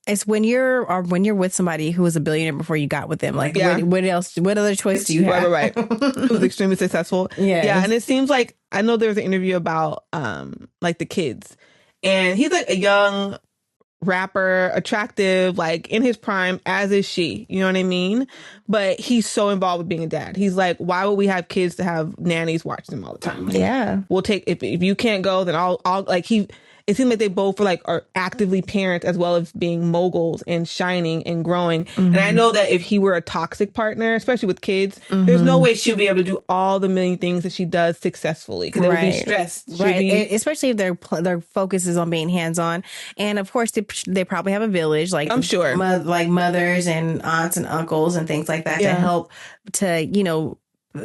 Speaker 2: it's when you're with somebody who was a billionaire before you got with them. Like what other choice do you have?
Speaker 1: Right. Who's extremely successful. Yeah. And it seems like I know there was an interview about like the kids, and he's like a young rapper, attractive, like in his prime, as is she. You know what I mean? But he's so involved with being a dad. He's like, why would we have kids to have nannies watch them all the time? Like,
Speaker 2: Yeah.
Speaker 1: we'll take if you can't go, then I'll like he. It seems like they both are actively parents as well as being moguls and shining and growing. And I know that if he were a toxic partner, especially with kids, there's no way she'll be able to do all the million things that she does successfully because it would be stressed.
Speaker 2: Right. Especially if their focus is on being hands-on. And of course, they probably have a village, like
Speaker 1: I'm sure,
Speaker 2: like mothers and aunts and uncles and things like that to help to,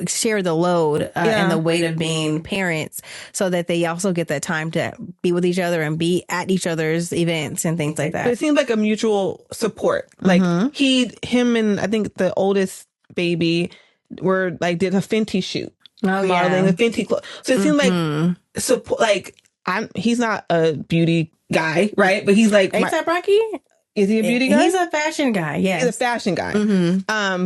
Speaker 2: share the load and the weight of being parents so that they also get that time to be with each other and be at each other's events and things like that.
Speaker 1: But it seems like a mutual support. Like him and I think the oldest baby were like did a Fenty shoot. Modeling a Fenty clothes. So it seems like support, like he's not a beauty guy, right? But he's like
Speaker 2: A$AP Rocky?
Speaker 1: Is he a beauty guy?
Speaker 2: He's a fashion guy, yes.
Speaker 1: He's a fashion guy.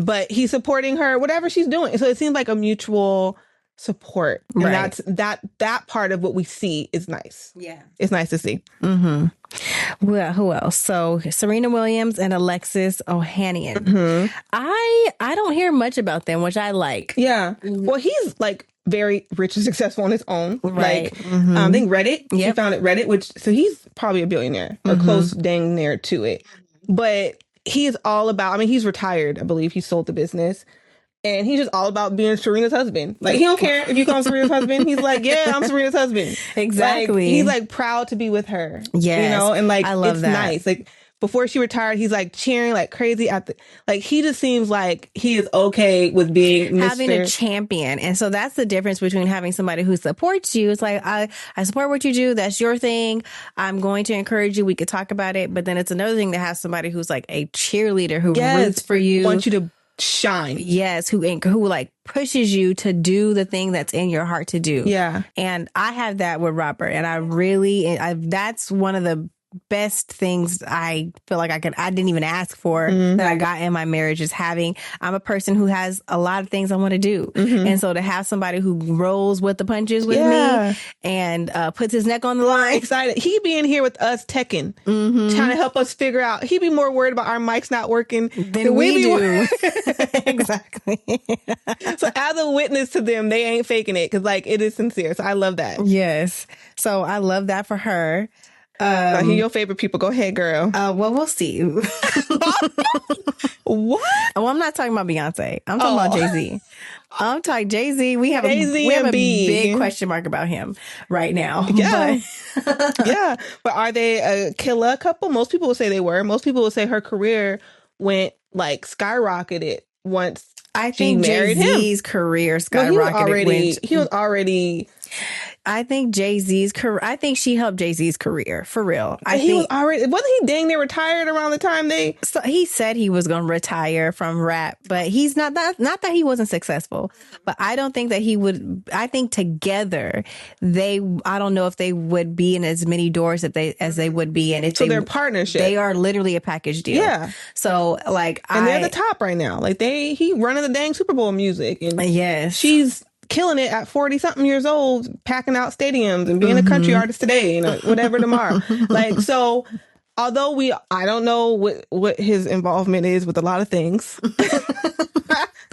Speaker 1: But he's supporting her, whatever she's doing. So it seems like a mutual support. And that's that part of what we see is nice. Yeah. It's nice to see.
Speaker 2: Well, who else? So Serena Williams and Alexis Ohanian. I don't hear much about them, which I like.
Speaker 1: Yeah. Well, he's like very rich and successful on his own. Right. Like, I think Reddit. He founded Reddit, so he's probably a billionaire or close dang near to it. But he is all about, I mean, he's retired. I believe he sold the business. And he's just all about being Serena's husband. Like, he don't care if you call him Serena's husband. He's like, yeah, I'm Serena's husband.
Speaker 2: Exactly.
Speaker 1: Like, he's like proud to be with her.
Speaker 2: Yes.
Speaker 1: And like,
Speaker 2: I love
Speaker 1: it's
Speaker 2: that.
Speaker 1: nice. Like, before she retired, he's like cheering like crazy at the, like, he just seems like he is okay with being
Speaker 2: having a champion. And so that's the difference between having somebody who supports you. It's like, I support what you do. That's your thing. I'm going to encourage you. We could talk about it. But then it's another thing to have somebody who's like a cheerleader who roots for you.
Speaker 1: Wants you to shine.
Speaker 2: Yes. Who like pushes you to do the thing that's in your heart to do.
Speaker 1: Yeah.
Speaker 2: And I have that with Robert. And that's one of the best things I feel like I didn't even ask for that I got in my marriage is I'm a person who has a lot of things I want to do. And so to have somebody who rolls with the punches with me and puts his neck on the line.
Speaker 1: Excited. He be in here with us teching, trying to help us figure out. He be more worried about our mics not working
Speaker 2: than we do. Exactly.
Speaker 1: So as a witness to them, they ain't faking it because like it is sincere. So I love that.
Speaker 2: Yes. So I love that for her.
Speaker 1: I hear your favorite people. Go ahead, girl.
Speaker 2: Well, we'll see.
Speaker 1: What?
Speaker 2: Well, I'm not talking about Beyonce. I'm talking about Jay-Z. I'm talking Jay-Z. We have a big question mark about him right now.
Speaker 1: Yeah. But are they a killer couple? Most people would say they were. Most people would say her career went like skyrocketed once
Speaker 2: I think Jay-Z's career skyrocketed.
Speaker 1: He was already.
Speaker 2: I think Jay-Z's career. I think she helped Jay-Z's career for real.
Speaker 1: Wasn't he dang near retired around the time they?
Speaker 2: So he said he was going to retire from rap, but he's not that he wasn't successful, but I don't think that he would. I think together I don't know if they would be in as many doors as they would be, and if
Speaker 1: their partnership,
Speaker 2: they are literally a package deal. Yeah. So like,
Speaker 1: they're the top right now. Like he running the dang Super Bowl music, and
Speaker 2: yes,
Speaker 1: she's killing it at 40-something years old, packing out stadiums and being a country artist today and whatever tomorrow. Like, so although I don't know what his involvement is with a lot of things.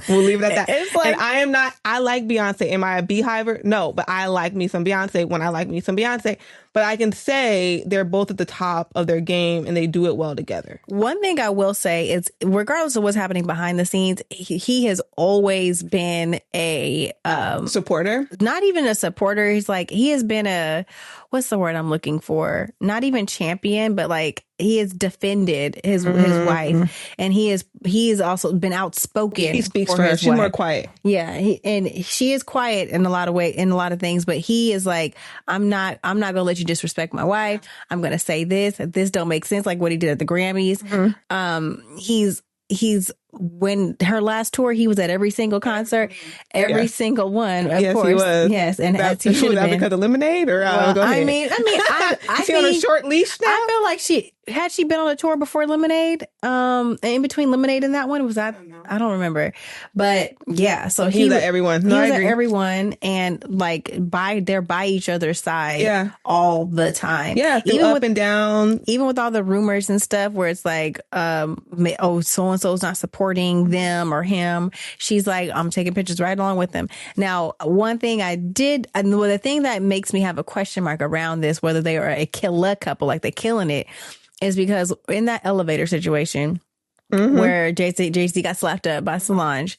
Speaker 1: We'll leave it at that. It's like, and I like Beyonce. Am I a beehiver? No, but I like me some Beyonce when I like me some Beyonce. But I can say they're both at the top of their game and they do it well together.
Speaker 2: One thing I will say is, regardless of what's happening behind the scenes, he has always been a
Speaker 1: supporter. Not
Speaker 2: even a supporter. He has been what's the word I'm looking for? Not even champion, but like he has defended his wife, and he has also been outspoken.
Speaker 1: He speaks for her. She's more quiet.
Speaker 2: Yeah, and she is quiet in a lot of things, but he is like, I'm not gonna let you disrespect my wife. I'm gonna say this don't make sense, like what he did at the Grammys. He's when her last tour, he was at every single concert, every single one. Of
Speaker 1: yes,
Speaker 2: course,
Speaker 1: he was.
Speaker 2: Yes, and
Speaker 1: that,
Speaker 2: as he should have been.
Speaker 1: Because of Lemonade, or
Speaker 2: well,
Speaker 1: go ahead.
Speaker 2: I
Speaker 1: she on a short leash now.
Speaker 2: I feel like she been on a tour before Lemonade. In between Lemonade and that one, was that? I don't remember, but yeah. So
Speaker 1: he was at everyone.
Speaker 2: No, he was at everyone, and like they're by each other's side, all the time.
Speaker 1: Yeah, even up and down.
Speaker 2: Even with all the rumors and stuff, where it's like, so and so's not supporting them or him. She's like, I'm taking pictures right along with them. Now, one thing the thing that makes me have a question mark around this, whether they are a killer couple, like they're killing it, is because in that elevator situation where Jay-Z got slapped up by Solange,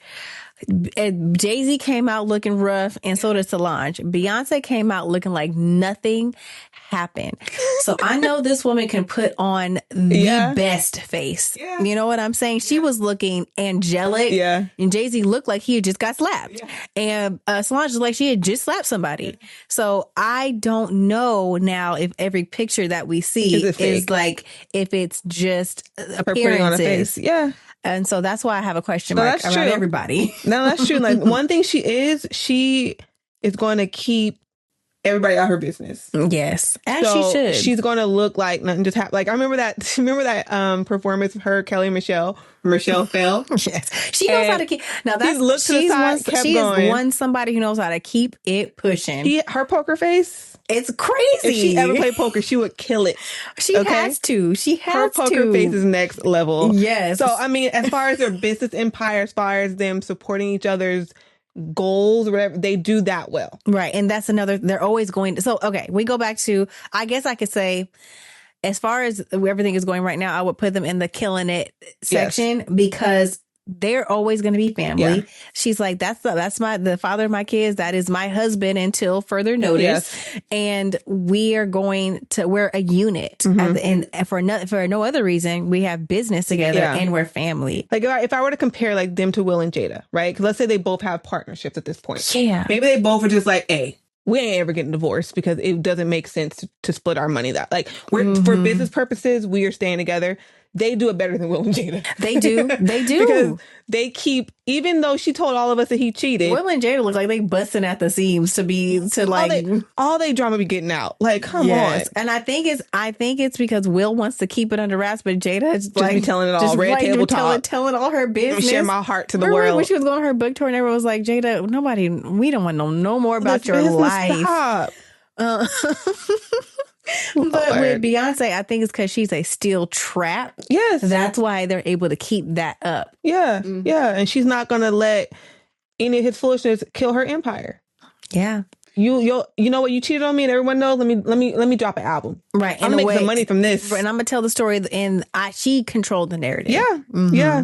Speaker 2: Jay-Z came out looking rough, and so did Solange. Beyonce came out looking like nothing happened. So I know this woman can put on the best face. Yeah. You know what I'm saying? She was looking angelic. Yeah. And Jay-Z looked like he had just got slapped. Yeah. And Solange was like she had just slapped somebody. Yeah. So I don't know now if every picture that we see is like, if it's just appearances. On a face.
Speaker 1: Yeah.
Speaker 2: And so that's why I have a question mark around everybody.
Speaker 1: No, that's true. Like, one thing she is going to keep everybody out her business.
Speaker 2: Yes, as she should.
Speaker 1: She's going to look like nothing just happened. Like, I remember that performance of her, Kelly and Michelle fell.
Speaker 2: Yes, she knows how to keep. Now that's she's one somebody who knows how to keep it pushing.
Speaker 1: Her poker face.
Speaker 2: It's crazy.
Speaker 1: If she ever played poker, she would kill it.
Speaker 2: She has to. Her
Speaker 1: poker face is next level.
Speaker 2: Yes.
Speaker 1: So, I mean, as far as their business empire, as far as them supporting each other's goals or whatever, they do that well.
Speaker 2: Right. And that's they're always going to. So, okay, we go back to, I guess I could say, as far as everything is going right now, I would put them in the killing it section because they're always going to be family. Yeah. She's like, that's the father of my kids. That is my husband until further notice. Yes. And we're a unit. Mm-hmm. And for no other reason, we have business together and we're family.
Speaker 1: Like if I were to compare like them to Will and Jada, right? Because let's say they both have partnerships at this point.
Speaker 2: Yeah.
Speaker 1: Maybe they both are just like, hey, we ain't ever getting divorced because it doesn't make sense to split our money. That like for business purposes, we are staying together. They do it better than Will and Jada.
Speaker 2: They do.
Speaker 1: Because they keep, even though she told all of us that he cheated.
Speaker 2: Will and Jada look like they busting at the seams
Speaker 1: all they drama be getting out. Like, come on.
Speaker 2: And I think it's because Will wants to keep it under wraps, but Jada is
Speaker 1: just be telling it all. Red table talk.
Speaker 2: Telling all her business.
Speaker 1: Share my heart to the world.
Speaker 2: When she was going on her book tour and everyone was like, Jada, we don't want to know no more about your life.
Speaker 1: Stop.
Speaker 2: But with Beyonce, I think it's because she's a steel trap.
Speaker 1: Yes.
Speaker 2: That's why they're able to keep that up.
Speaker 1: Yeah. Mm-hmm. Yeah. And she's not going to let any of his foolishness kill her empire.
Speaker 2: Yeah.
Speaker 1: You know what? You cheated on me and everyone knows. Let me drop an album.
Speaker 2: Right.
Speaker 1: I'm going to make some money from this.
Speaker 2: And I'm going to tell the story. And she controlled the narrative.
Speaker 1: Yeah. Mm-hmm. Yeah.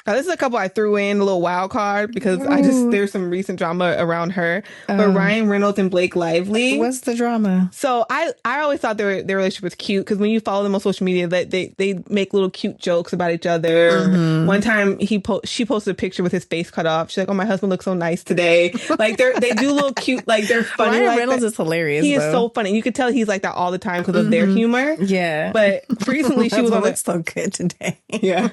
Speaker 1: Now, this is a couple I threw in, a little wild card, because there's some recent drama around her. But Ryan Reynolds and Blake Lively.
Speaker 2: What's the drama?
Speaker 1: So I always thought their relationship was cute, because when you follow them on social media, that they make little cute jokes about each other. Mm-hmm. One time she posted a picture with his face cut off. She's like, "Oh, my husband looks so nice today." Like they do little cute, like they're funny.
Speaker 2: Ryan
Speaker 1: like
Speaker 2: Reynolds
Speaker 1: that.
Speaker 2: is hilarious.
Speaker 1: He is so funny. You could tell he's like that all the time because of their humor.
Speaker 2: Yeah.
Speaker 1: But recently she was on
Speaker 2: looks so good today.
Speaker 1: Yeah.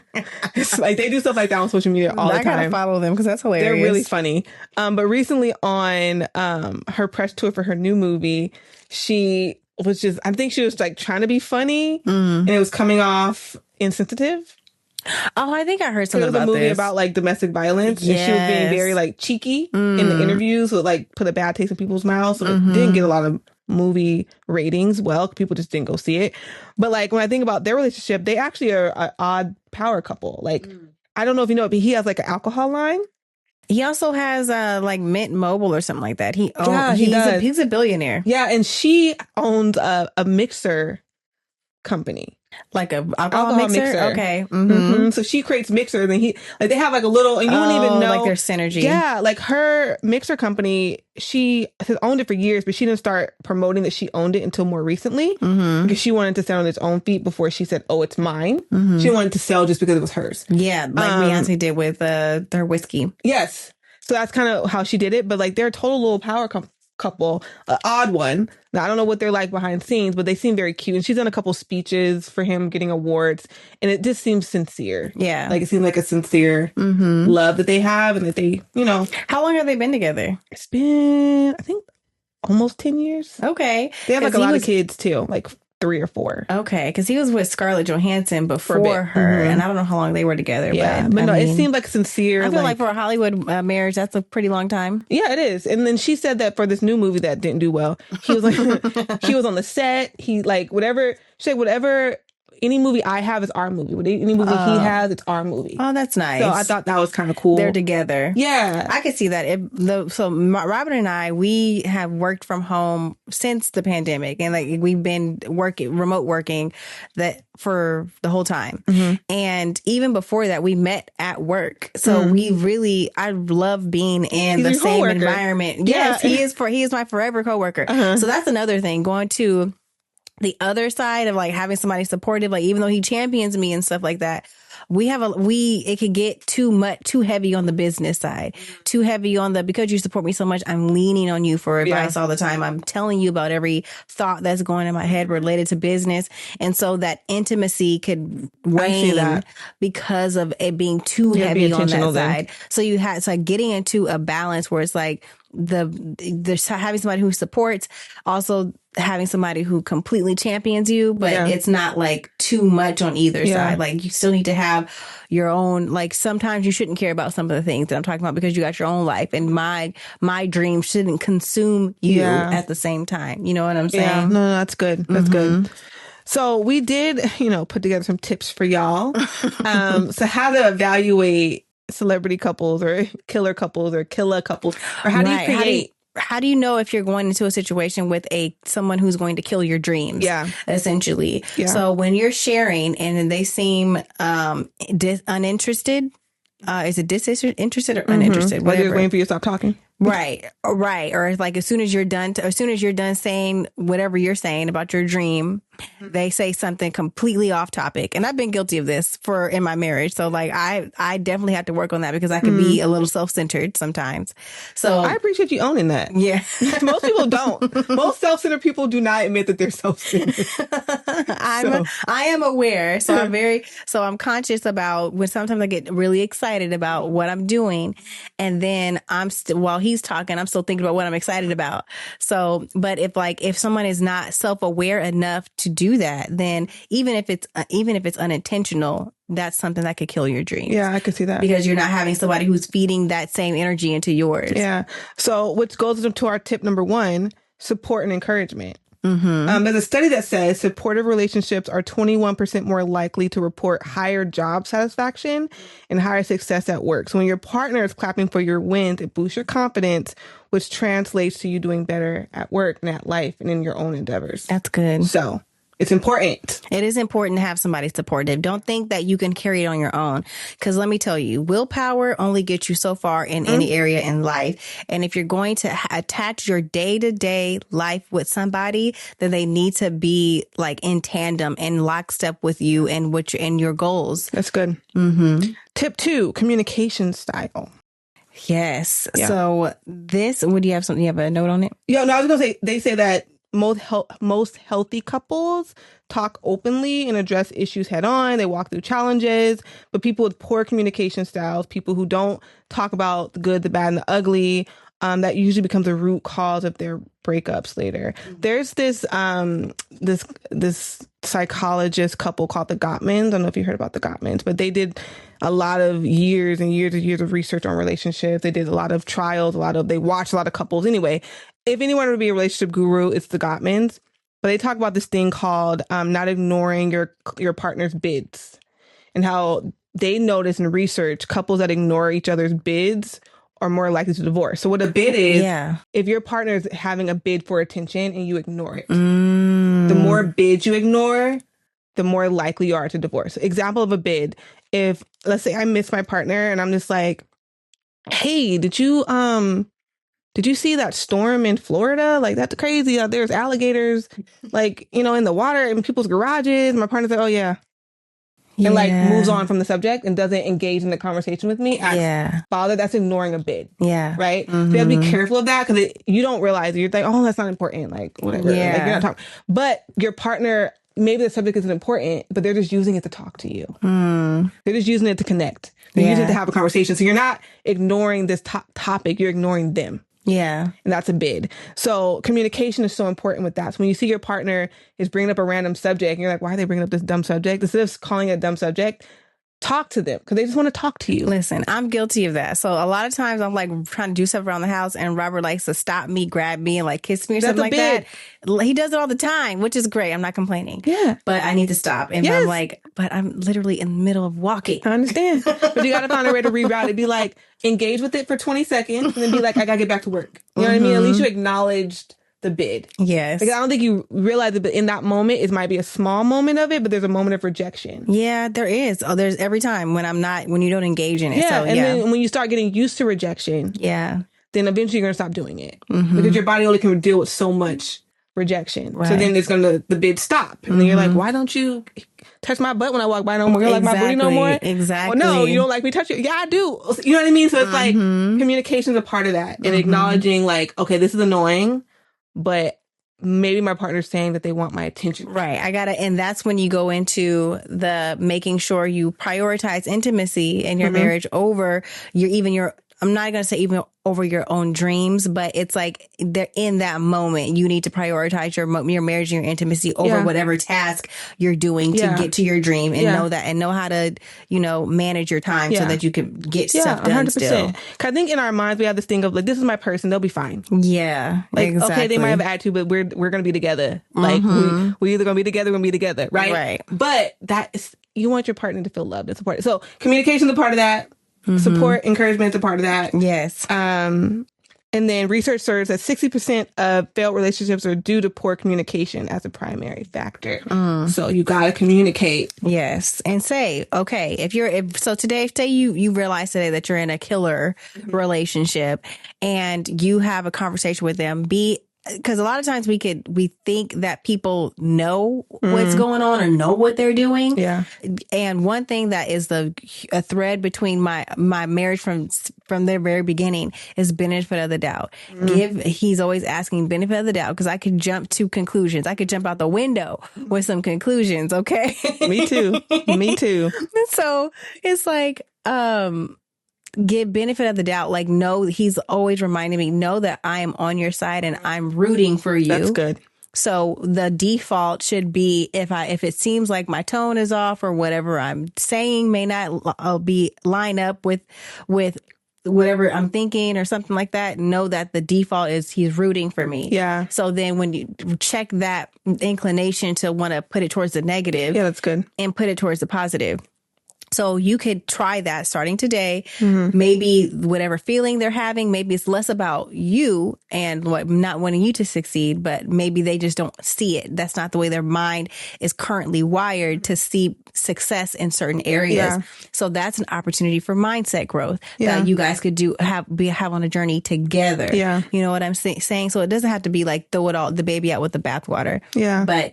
Speaker 1: It's like they do stuff like that on social media all the time.
Speaker 2: I gotta follow them because that's hilarious.
Speaker 1: They're really funny. But recently on her press tour for her new movie, I think she was like trying to be funny and it was coming off insensitive.
Speaker 2: Oh, I think I heard something about this.
Speaker 1: It was a movie about like domestic violence. Yes. And she was being very like cheeky in the interviews, so like put a bad taste in people's mouths. So it didn't get a lot of movie ratings. Well, people just didn't go see it. But like when I think about their relationship, they actually are an odd power couple. Like I don't know if you know it, but he has like an alcohol line.
Speaker 2: He also has like Mint Mobile or something like that. He
Speaker 1: does.
Speaker 2: He's a billionaire.
Speaker 1: Yeah, and she owns a mixer company.
Speaker 2: Like a alcohol mixer? Okay. Mm-hmm.
Speaker 1: Mm-hmm. So she creates mixers and they have like a little, and you won't even know.
Speaker 2: Like their synergy.
Speaker 1: Yeah. Like her mixer company, she has owned it for years, but she didn't start promoting that she owned it until more recently because she wanted to stand on its own feet before she said, "Oh, it's mine." She wanted to sell just because it was hers.
Speaker 2: Yeah. Like Beyonce did with their whiskey.
Speaker 1: Yes. So that's kind of how she did it. But like they're a total little power couple, an odd one. Now, I don't know what they're like behind scenes, but they seem very cute. And she's done a couple speeches for him getting awards, and it just seems sincere.
Speaker 2: Yeah.
Speaker 1: Like it seems like a sincere love that they have, and that they,
Speaker 2: How long have they been together?
Speaker 1: It's been, I think, almost 10 years.
Speaker 2: Okay.
Speaker 1: They have like a lot of kids too, like 3 or 4.
Speaker 2: Okay, because he was with Scarlett Johansson before her, and I don't know how long they were together.
Speaker 1: Yeah, but no, it seemed like sincere.
Speaker 2: I feel like for a Hollywood marriage, that's a pretty long time.
Speaker 1: Yeah, it is. And then she said that for this new movie that didn't do well, he was like, he was on the set. He like whatever. She said whatever. Any movie I have is our movie. Any movie he has, it's our movie.
Speaker 2: Oh, that's nice.
Speaker 1: So I thought that was kind of cool.
Speaker 2: They're together.
Speaker 1: Yeah.
Speaker 2: I could see that. Robin and I, we have worked from home since the pandemic. And like we've been remote working that for the whole time. And even before that, we met at work. So I love being in the same environment. Yes, he is my forever coworker. So that's another thing. Going to the other side of like having somebody supportive, like even though he champions me and stuff like that, it could get too heavy on the business side, too heavy on because you support me so much, I'm leaning on you for advice all the time. I'm telling you about every thought that's going in my head related to business. And so that intimacy could wane because of it being too heavy on that side. So it's like getting into a balance where it's like having somebody who supports, also having somebody who completely champions you, but it's not like too much on either side. Like you still need to have your own, like sometimes you shouldn't care about some of the things that I'm talking about because you got your own life, and my dream shouldn't consume you at the same time. You know what I'm saying?
Speaker 1: Yeah. No, that's good. That's good. So we did, put together some tips for y'all. So how to evaluate celebrity couples or killer couples or killer couples, or how do you create?
Speaker 2: How do you know if you're going into a situation with someone who's going to kill your dreams? Yeah, essentially. Yeah. So when you're sharing and they seem uninterested, is it disinterested or uninterested?
Speaker 1: Whether you're waiting for you to stop talking.
Speaker 2: Right. Or like as soon as you're done saying whatever you're saying about your dream, they say something completely off topic. And I've been guilty of this in my marriage. So like I definitely have to work on that because I can be a little self-centered sometimes. So
Speaker 1: I appreciate you owning that.
Speaker 2: Yeah.
Speaker 1: Most people don't. Most self-centered people do not admit that they're self-centered.
Speaker 2: I am aware. So I'm conscious about when sometimes I get really excited about what I'm doing. And then while he's talking, I'm still thinking about what I'm excited about. So, but if someone is not self-aware enough to do that, then even if it's unintentional, that's something that could kill your dreams.
Speaker 1: Yeah, I could see that.
Speaker 2: Because you're not having somebody who's feeding that same energy into yours.
Speaker 1: Yeah. So which goes into our tip number 1, support and encouragement. There's a study that says supportive relationships are 21% more likely to report higher job satisfaction and higher success at work. So when your partner is clapping for your wins, it boosts your confidence, which translates to you doing better at work and at life and in your own endeavors.
Speaker 2: That's good.
Speaker 1: So it's important.
Speaker 2: It is important to have somebody supportive. Don't think that you can carry it on your own. Because let me tell you, willpower only gets you so far in any area in life. And if you're going to attach your day-to-day life with somebody, then they need to be like in tandem and lockstep with you and your goals.
Speaker 1: That's good. Tip 2, communication style.
Speaker 2: Yes. Yeah. So do you have a note on it?
Speaker 1: Yeah, no, I was going to say, they say that most healthy couples talk openly and address issues head on. They walk through challenges, but people with poor communication styles, people who don't talk about the good, the bad, and the ugly, that usually becomes a root cause of their breakups later. There's this psychologist couple called the Gottmans. I don't know if you heard about the Gottmans, but they did a lot of years and years of research on relationships. They did a lot of trials, they watched a lot of couples. Anyway, if anyone would be a relationship guru, it's the Gottmans. But they talk about this thing called not ignoring your partner's bids, and how they notice in research couples that ignore each other's bids are more likely to divorce. So what a bid is, if your partner is having a bid for attention and you ignore it, the more bids you ignore, the more likely you are to divorce. Example of a bid: if let's say I miss my partner and I'm just like, hey, did you see that storm in Florida? Like, that's crazy. There's alligators, in the water in people's garages. My partner's like, oh, yeah. and like moves on from the subject and doesn't engage in the conversation with me, bother, that's ignoring a bid.
Speaker 2: Yeah.
Speaker 1: Right? So you have to be careful of that because you don't realize it. You're like, oh, that's not important. Like, whatever.
Speaker 2: Yeah.
Speaker 1: Like, you're not talking. But your partner, maybe the subject isn't important, but they're just using it to talk to you. They're just using it to connect. They're using it to have a conversation. So you're not ignoring this topic. You're ignoring them.
Speaker 2: Yeah.
Speaker 1: And that's a bid. So communication is so important with that. So when you see your partner is bringing up a random subject and you're like, why are they bringing up this dumb subject? Instead of calling it a dumb subject, talk to them because they just want to talk to you.
Speaker 2: Listen, I'm guilty of that. So a lot of times I'm like trying to do stuff around the house and Robert likes to stop me, grab me and like kiss me or something like that. He does it all the time, which is great. I'm not complaining.
Speaker 1: Yeah.
Speaker 2: But I need to stop. And I'm like, but I'm literally in the middle of walking.
Speaker 1: I understand. But you got to find a way to reroute it. Be like, engage with it for 20 seconds and then be like, I got to get back to work. You know what I mean? At least you acknowledged the bid.
Speaker 2: Yes.
Speaker 1: Like, I don't think you realize it, but in that moment, it might be a small moment of it, but there's a moment of rejection.
Speaker 2: Yeah, there is. Oh, there's every time when you don't engage in it.
Speaker 1: Yeah.
Speaker 2: So,
Speaker 1: and then when you start getting used to rejection, then eventually you're going to stop doing it because your body only can deal with so much rejection. Right. So then it's going to, the bid stop. And then you're like, why don't you touch my butt when I walk by no more? You're like my booty no more?
Speaker 2: Exactly.
Speaker 1: Well, no, you don't like me touch you. Yeah, I do. You know what I mean? So it's like communication is a part of that and acknowledging like, okay, this is annoying, but maybe my partner's saying that they want my attention.
Speaker 2: Right. And that's when you go into the making sure you prioritize intimacy in your marriage over I'm not going to say even over your own dreams, but it's like they're in that moment. You need to prioritize your marriage and your intimacy over whatever task you're doing to get to your dream and know that and know how to, manage your time so that you can get stuff done 100%. Still.
Speaker 1: I think in our minds, we have this thing of like, this is my person. They'll be fine.
Speaker 2: Yeah.
Speaker 1: Like,
Speaker 2: exactly.
Speaker 1: Okay, they might have attitude, but we're going to be together. Like we either going to be together, we're going to be together. Right.
Speaker 2: Right.
Speaker 1: But you want your partner to feel loved and supported. So communication is a part of that. Support, encouragement is a part of that.
Speaker 2: Yes.
Speaker 1: And then research shows that 60% of failed relationships are due to poor communication as a primary factor. So you got to communicate.
Speaker 2: Yes. And say, okay, so today, say you realize today that you're in a killer relationship and you have a conversation with them, because a lot of times we think that people know what's going on or know what they're doing.
Speaker 1: Yeah.
Speaker 2: And one thing that is a thread between my marriage from the very beginning is benefit of the doubt. He's always asking benefit of the doubt because I could jump to conclusions. I could jump out the window with some conclusions. Okay.
Speaker 1: Me too.
Speaker 2: So it's like, give benefit of the doubt. Like, no, he's always reminding me, know that I am on your side and I'm rooting for you.
Speaker 1: That's good.
Speaker 2: So the default should be if it seems like my tone is off or whatever I'm saying may not line up with whatever I'm thinking or something like that, know that the default is he's rooting for me.
Speaker 1: Yeah.
Speaker 2: So then when you check that inclination to want to put it towards the negative,
Speaker 1: that's good, and
Speaker 2: put it towards the positive. So you could try that starting today. Maybe whatever feeling they're having, maybe it's less about you and not wanting you to succeed, but maybe they just don't see it. That's not the way their mind is currently wired to see success in certain areas. Yeah. So that's an opportunity for mindset growth that you guys could have on a journey together. Yeah. You know what I'm saying? So it doesn't have to be like throw the baby out with the bathwater. Yeah. But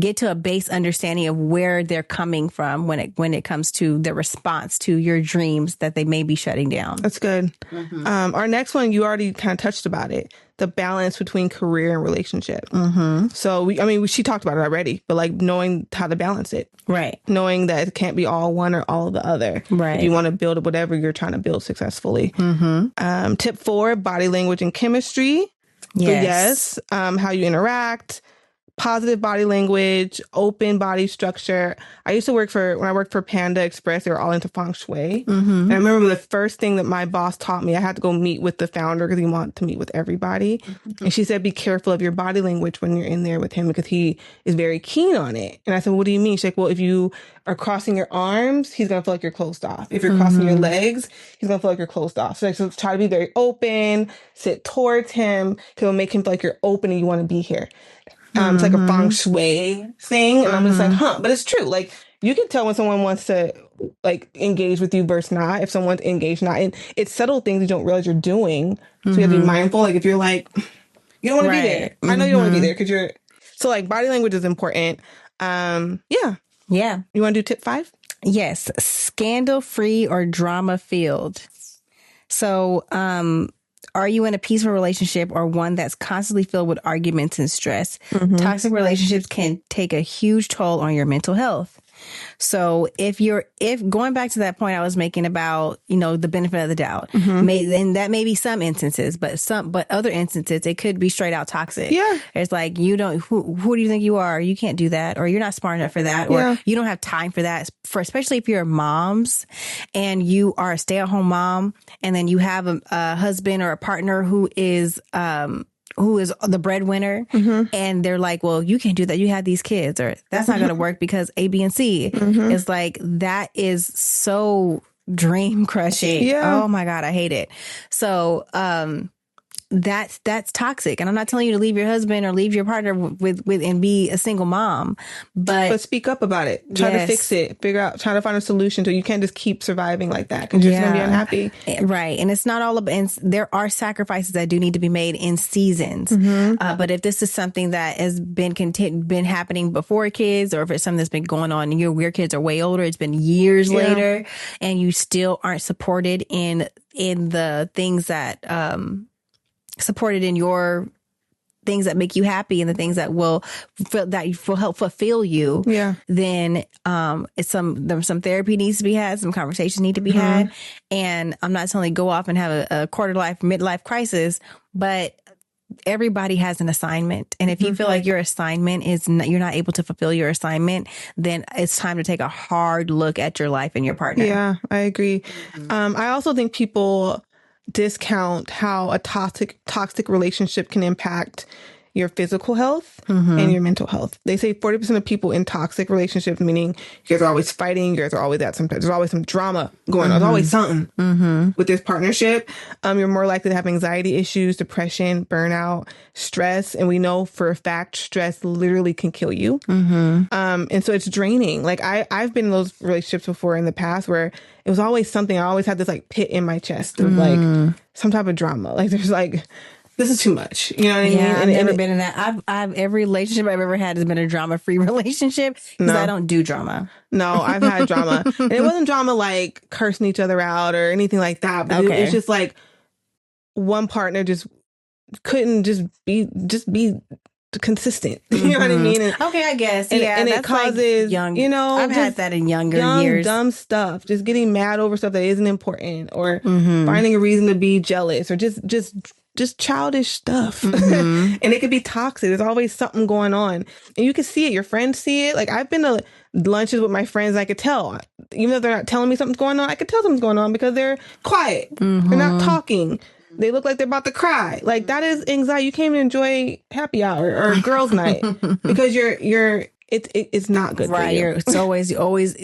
Speaker 2: get to a base understanding of where they're coming from when it comes to the response to your dreams that they may be shutting down.
Speaker 1: That's good. Our next one, you already kind of touched about it. The balance between career and relationship. So she talked about it already, but like knowing how to balance it. Right. Knowing that it can't be all one or all the other. Right. If you want to build whatever you're trying to build successfully. Tip 4, body language and chemistry. Yes. How you interact. Positive body language, open body structure. When I worked for Panda Express, they were all into feng shui. And I remember the first thing that my boss taught me, I had to go meet with the founder because he wanted to meet with everybody. And she said, be careful of your body language when you're in there with him because he is very keen on it. And I said, what do you mean? She's like, well, if you are crossing your arms, he's going to feel like you're closed off. If you're crossing your legs, he's going to feel like you're closed off. So try to be very open, sit towards him. It'll make him feel like you're open and you want to be here. It's like a feng shui thing. And I'm just like, but it's true. Like, you can tell when someone wants to, like, engage with you versus not, if someone's engaged not. And it's subtle things you don't realize you're doing. So you have to be mindful. Like, if you're like, you don't want to be there. I know you don't want to be there because so, like, body language is important.
Speaker 2: Yeah.
Speaker 1: You want to do tip 5?
Speaker 2: Yes. Scandal free or drama filled. So, are you in a peaceful relationship or one that's constantly filled with arguments and stress? Toxic relationships can take a huge toll on your mental health. So if going back to that point I was making about, the benefit of the doubt, and that may be some instances, but other instances, it could be straight out toxic.
Speaker 1: Yeah.
Speaker 2: It's like, who do you think you are? You can't do that, or you're not smart enough for that, or you don't have time for that, especially if you're moms and you are a stay-at-home mom and then you have a husband or a partner who is the breadwinner, and they're like, well, you can't do that. You have these kids, or that's not going to work because A, B, and C. It's like, that is so dream crushing.
Speaker 1: Yeah.
Speaker 2: Oh my God, I hate it. So, that's toxic. And I'm not telling you to leave your husband or leave your partner with and be a single mom, but
Speaker 1: speak up about it. Try to fix it. Try to find a solution to it. You can't just keep surviving like that because you're just going to be unhappy.
Speaker 2: Right. And it's not all about, and there are sacrifices that do need to be made in seasons. But if this is something that has been happening before kids, or if it's something that's been going on and your kids are way older, it's been years later, and you still aren't supported in the things that, supported in your things that make you happy and the things that will help fulfill you, then there's some therapy needs to be had, some conversations need to be had. And I'm not telling you go off and have a midlife crisis, but everybody has an assignment. And if you feel like your assignment you're not able to fulfill your assignment, then it's time to take a hard look at your life and your partner.
Speaker 1: Yeah, I agree. I also think people discount how a toxic relationship can impact your physical health and your mental health. They say 40% of people in toxic relationships, meaning you guys are always fighting, you guys are always there's always some drama going on. There's always something with this partnership. You're more likely to have anxiety issues, depression, burnout, stress. And we know for a fact, stress literally can kill you. And so it's draining. Like I've been in those relationships before in the past where it was always something. I always had this like pit in my chest of like some type of drama. Like there's like, this is too much. You know what I mean?
Speaker 2: I've never been in that. Every relationship I've ever had has been a drama-free relationship because I don't do drama.
Speaker 1: No, I've had drama. And it wasn't drama like cursing each other out or anything like that. But it's just like one partner just couldn't just be consistent. You know what I mean? And,
Speaker 2: I guess.
Speaker 1: And it causes,
Speaker 2: like I've had that in younger years.
Speaker 1: Dumb stuff. Just getting mad over stuff that isn't important, or finding a reason to be jealous, or just childish stuff. And it could be toxic. There's always something going on. And you can see it. Your friends see it. Like I've been to lunches with my friends and I could tell. Even though they're not telling me something's going on, I could tell something's going on because they're quiet. They're not talking. They look like they're about to cry. Like that is anxiety. You can't even enjoy happy hour or girls' night because it's not good.
Speaker 2: Right.
Speaker 1: For you.
Speaker 2: It's always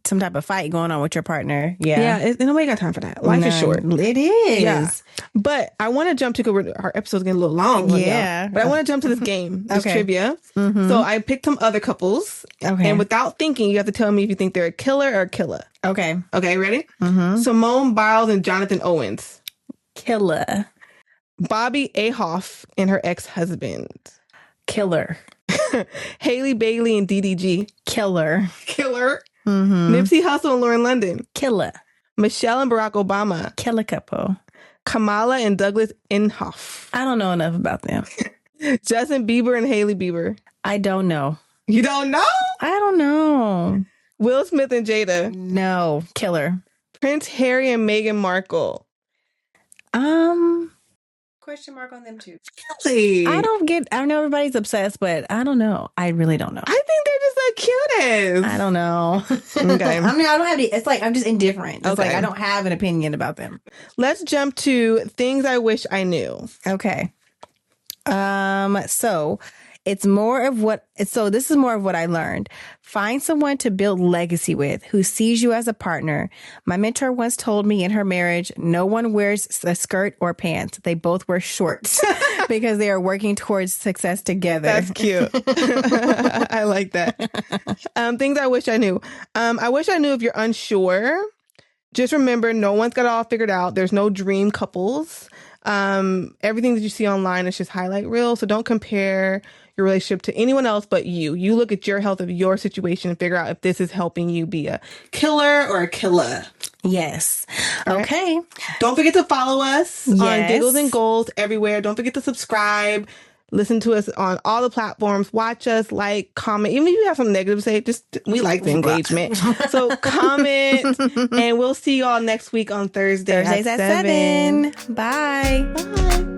Speaker 2: some type of fight going on with your partner. Yeah.
Speaker 1: Yeah. Nobody got time for that. Life is short.
Speaker 2: It is.
Speaker 1: Yeah. But I want to jump to our episode's getting a little long.
Speaker 2: Yeah.
Speaker 1: But I want to jump to this game, this trivia. So I picked some other couples.
Speaker 2: Okay.
Speaker 1: And without thinking, you have to tell me if you think they're a killer or a killer.
Speaker 2: Okay.
Speaker 1: Okay. Ready? Simone Biles and Jonathan Owens.
Speaker 2: Killer.
Speaker 1: Bobby Ahoff and her ex-husband.
Speaker 2: Killer.
Speaker 1: Haley Bailey and DDG.
Speaker 2: Killer.
Speaker 1: Nipsey Hussle and Lauren London.
Speaker 2: Killer.
Speaker 1: Michelle and Barack Obama.
Speaker 2: Killer couple.
Speaker 1: Kamala and Douglas Inhofe.
Speaker 2: I don't know enough about them.
Speaker 1: Justin Bieber and Hailey Bieber.
Speaker 2: I don't know.
Speaker 1: You don't know?
Speaker 2: I don't know.
Speaker 1: Will Smith and Jada.
Speaker 2: No. Killer.
Speaker 1: Prince Harry and Meghan Markle.
Speaker 2: Question mark on them too.
Speaker 1: Really?
Speaker 2: I know everybody's obsessed, but I don't know. I really don't know.
Speaker 1: I think they're just the cutest.
Speaker 2: I don't know.
Speaker 1: Okay.
Speaker 2: I mean, I don't have it's like I'm just indifferent. It's like I don't have an opinion about them.
Speaker 1: Let's jump to things I wish I knew.
Speaker 2: Okay. So this is more of what I learned. Find someone to build legacy with who sees you as a partner. My mentor once told me in her marriage, no one wears a skirt or pants. They both wear shorts because they are working towards success together.
Speaker 1: That's cute. I like that. Things I wish I knew. I wish I knew if you're unsure, just remember no one's got it all figured out. There's no dream couples. Everything that you see online is just highlight reel. So don't compare your relationship to anyone else but you. You look at your health of your situation and figure out if this is helping you be a killer or a killer.
Speaker 2: Yes.
Speaker 1: All
Speaker 2: Okay.
Speaker 1: Right? Don't forget to follow us on
Speaker 2: Yes.
Speaker 1: Giggles and Goals everywhere. Don't forget to subscribe. Listen to us on all the platforms. Watch us, like, comment. Even if you have something negative to say, just we like the engagement. So comment, and we'll see you all next week on Thursdays
Speaker 2: at 7. Bye.
Speaker 1: Bye.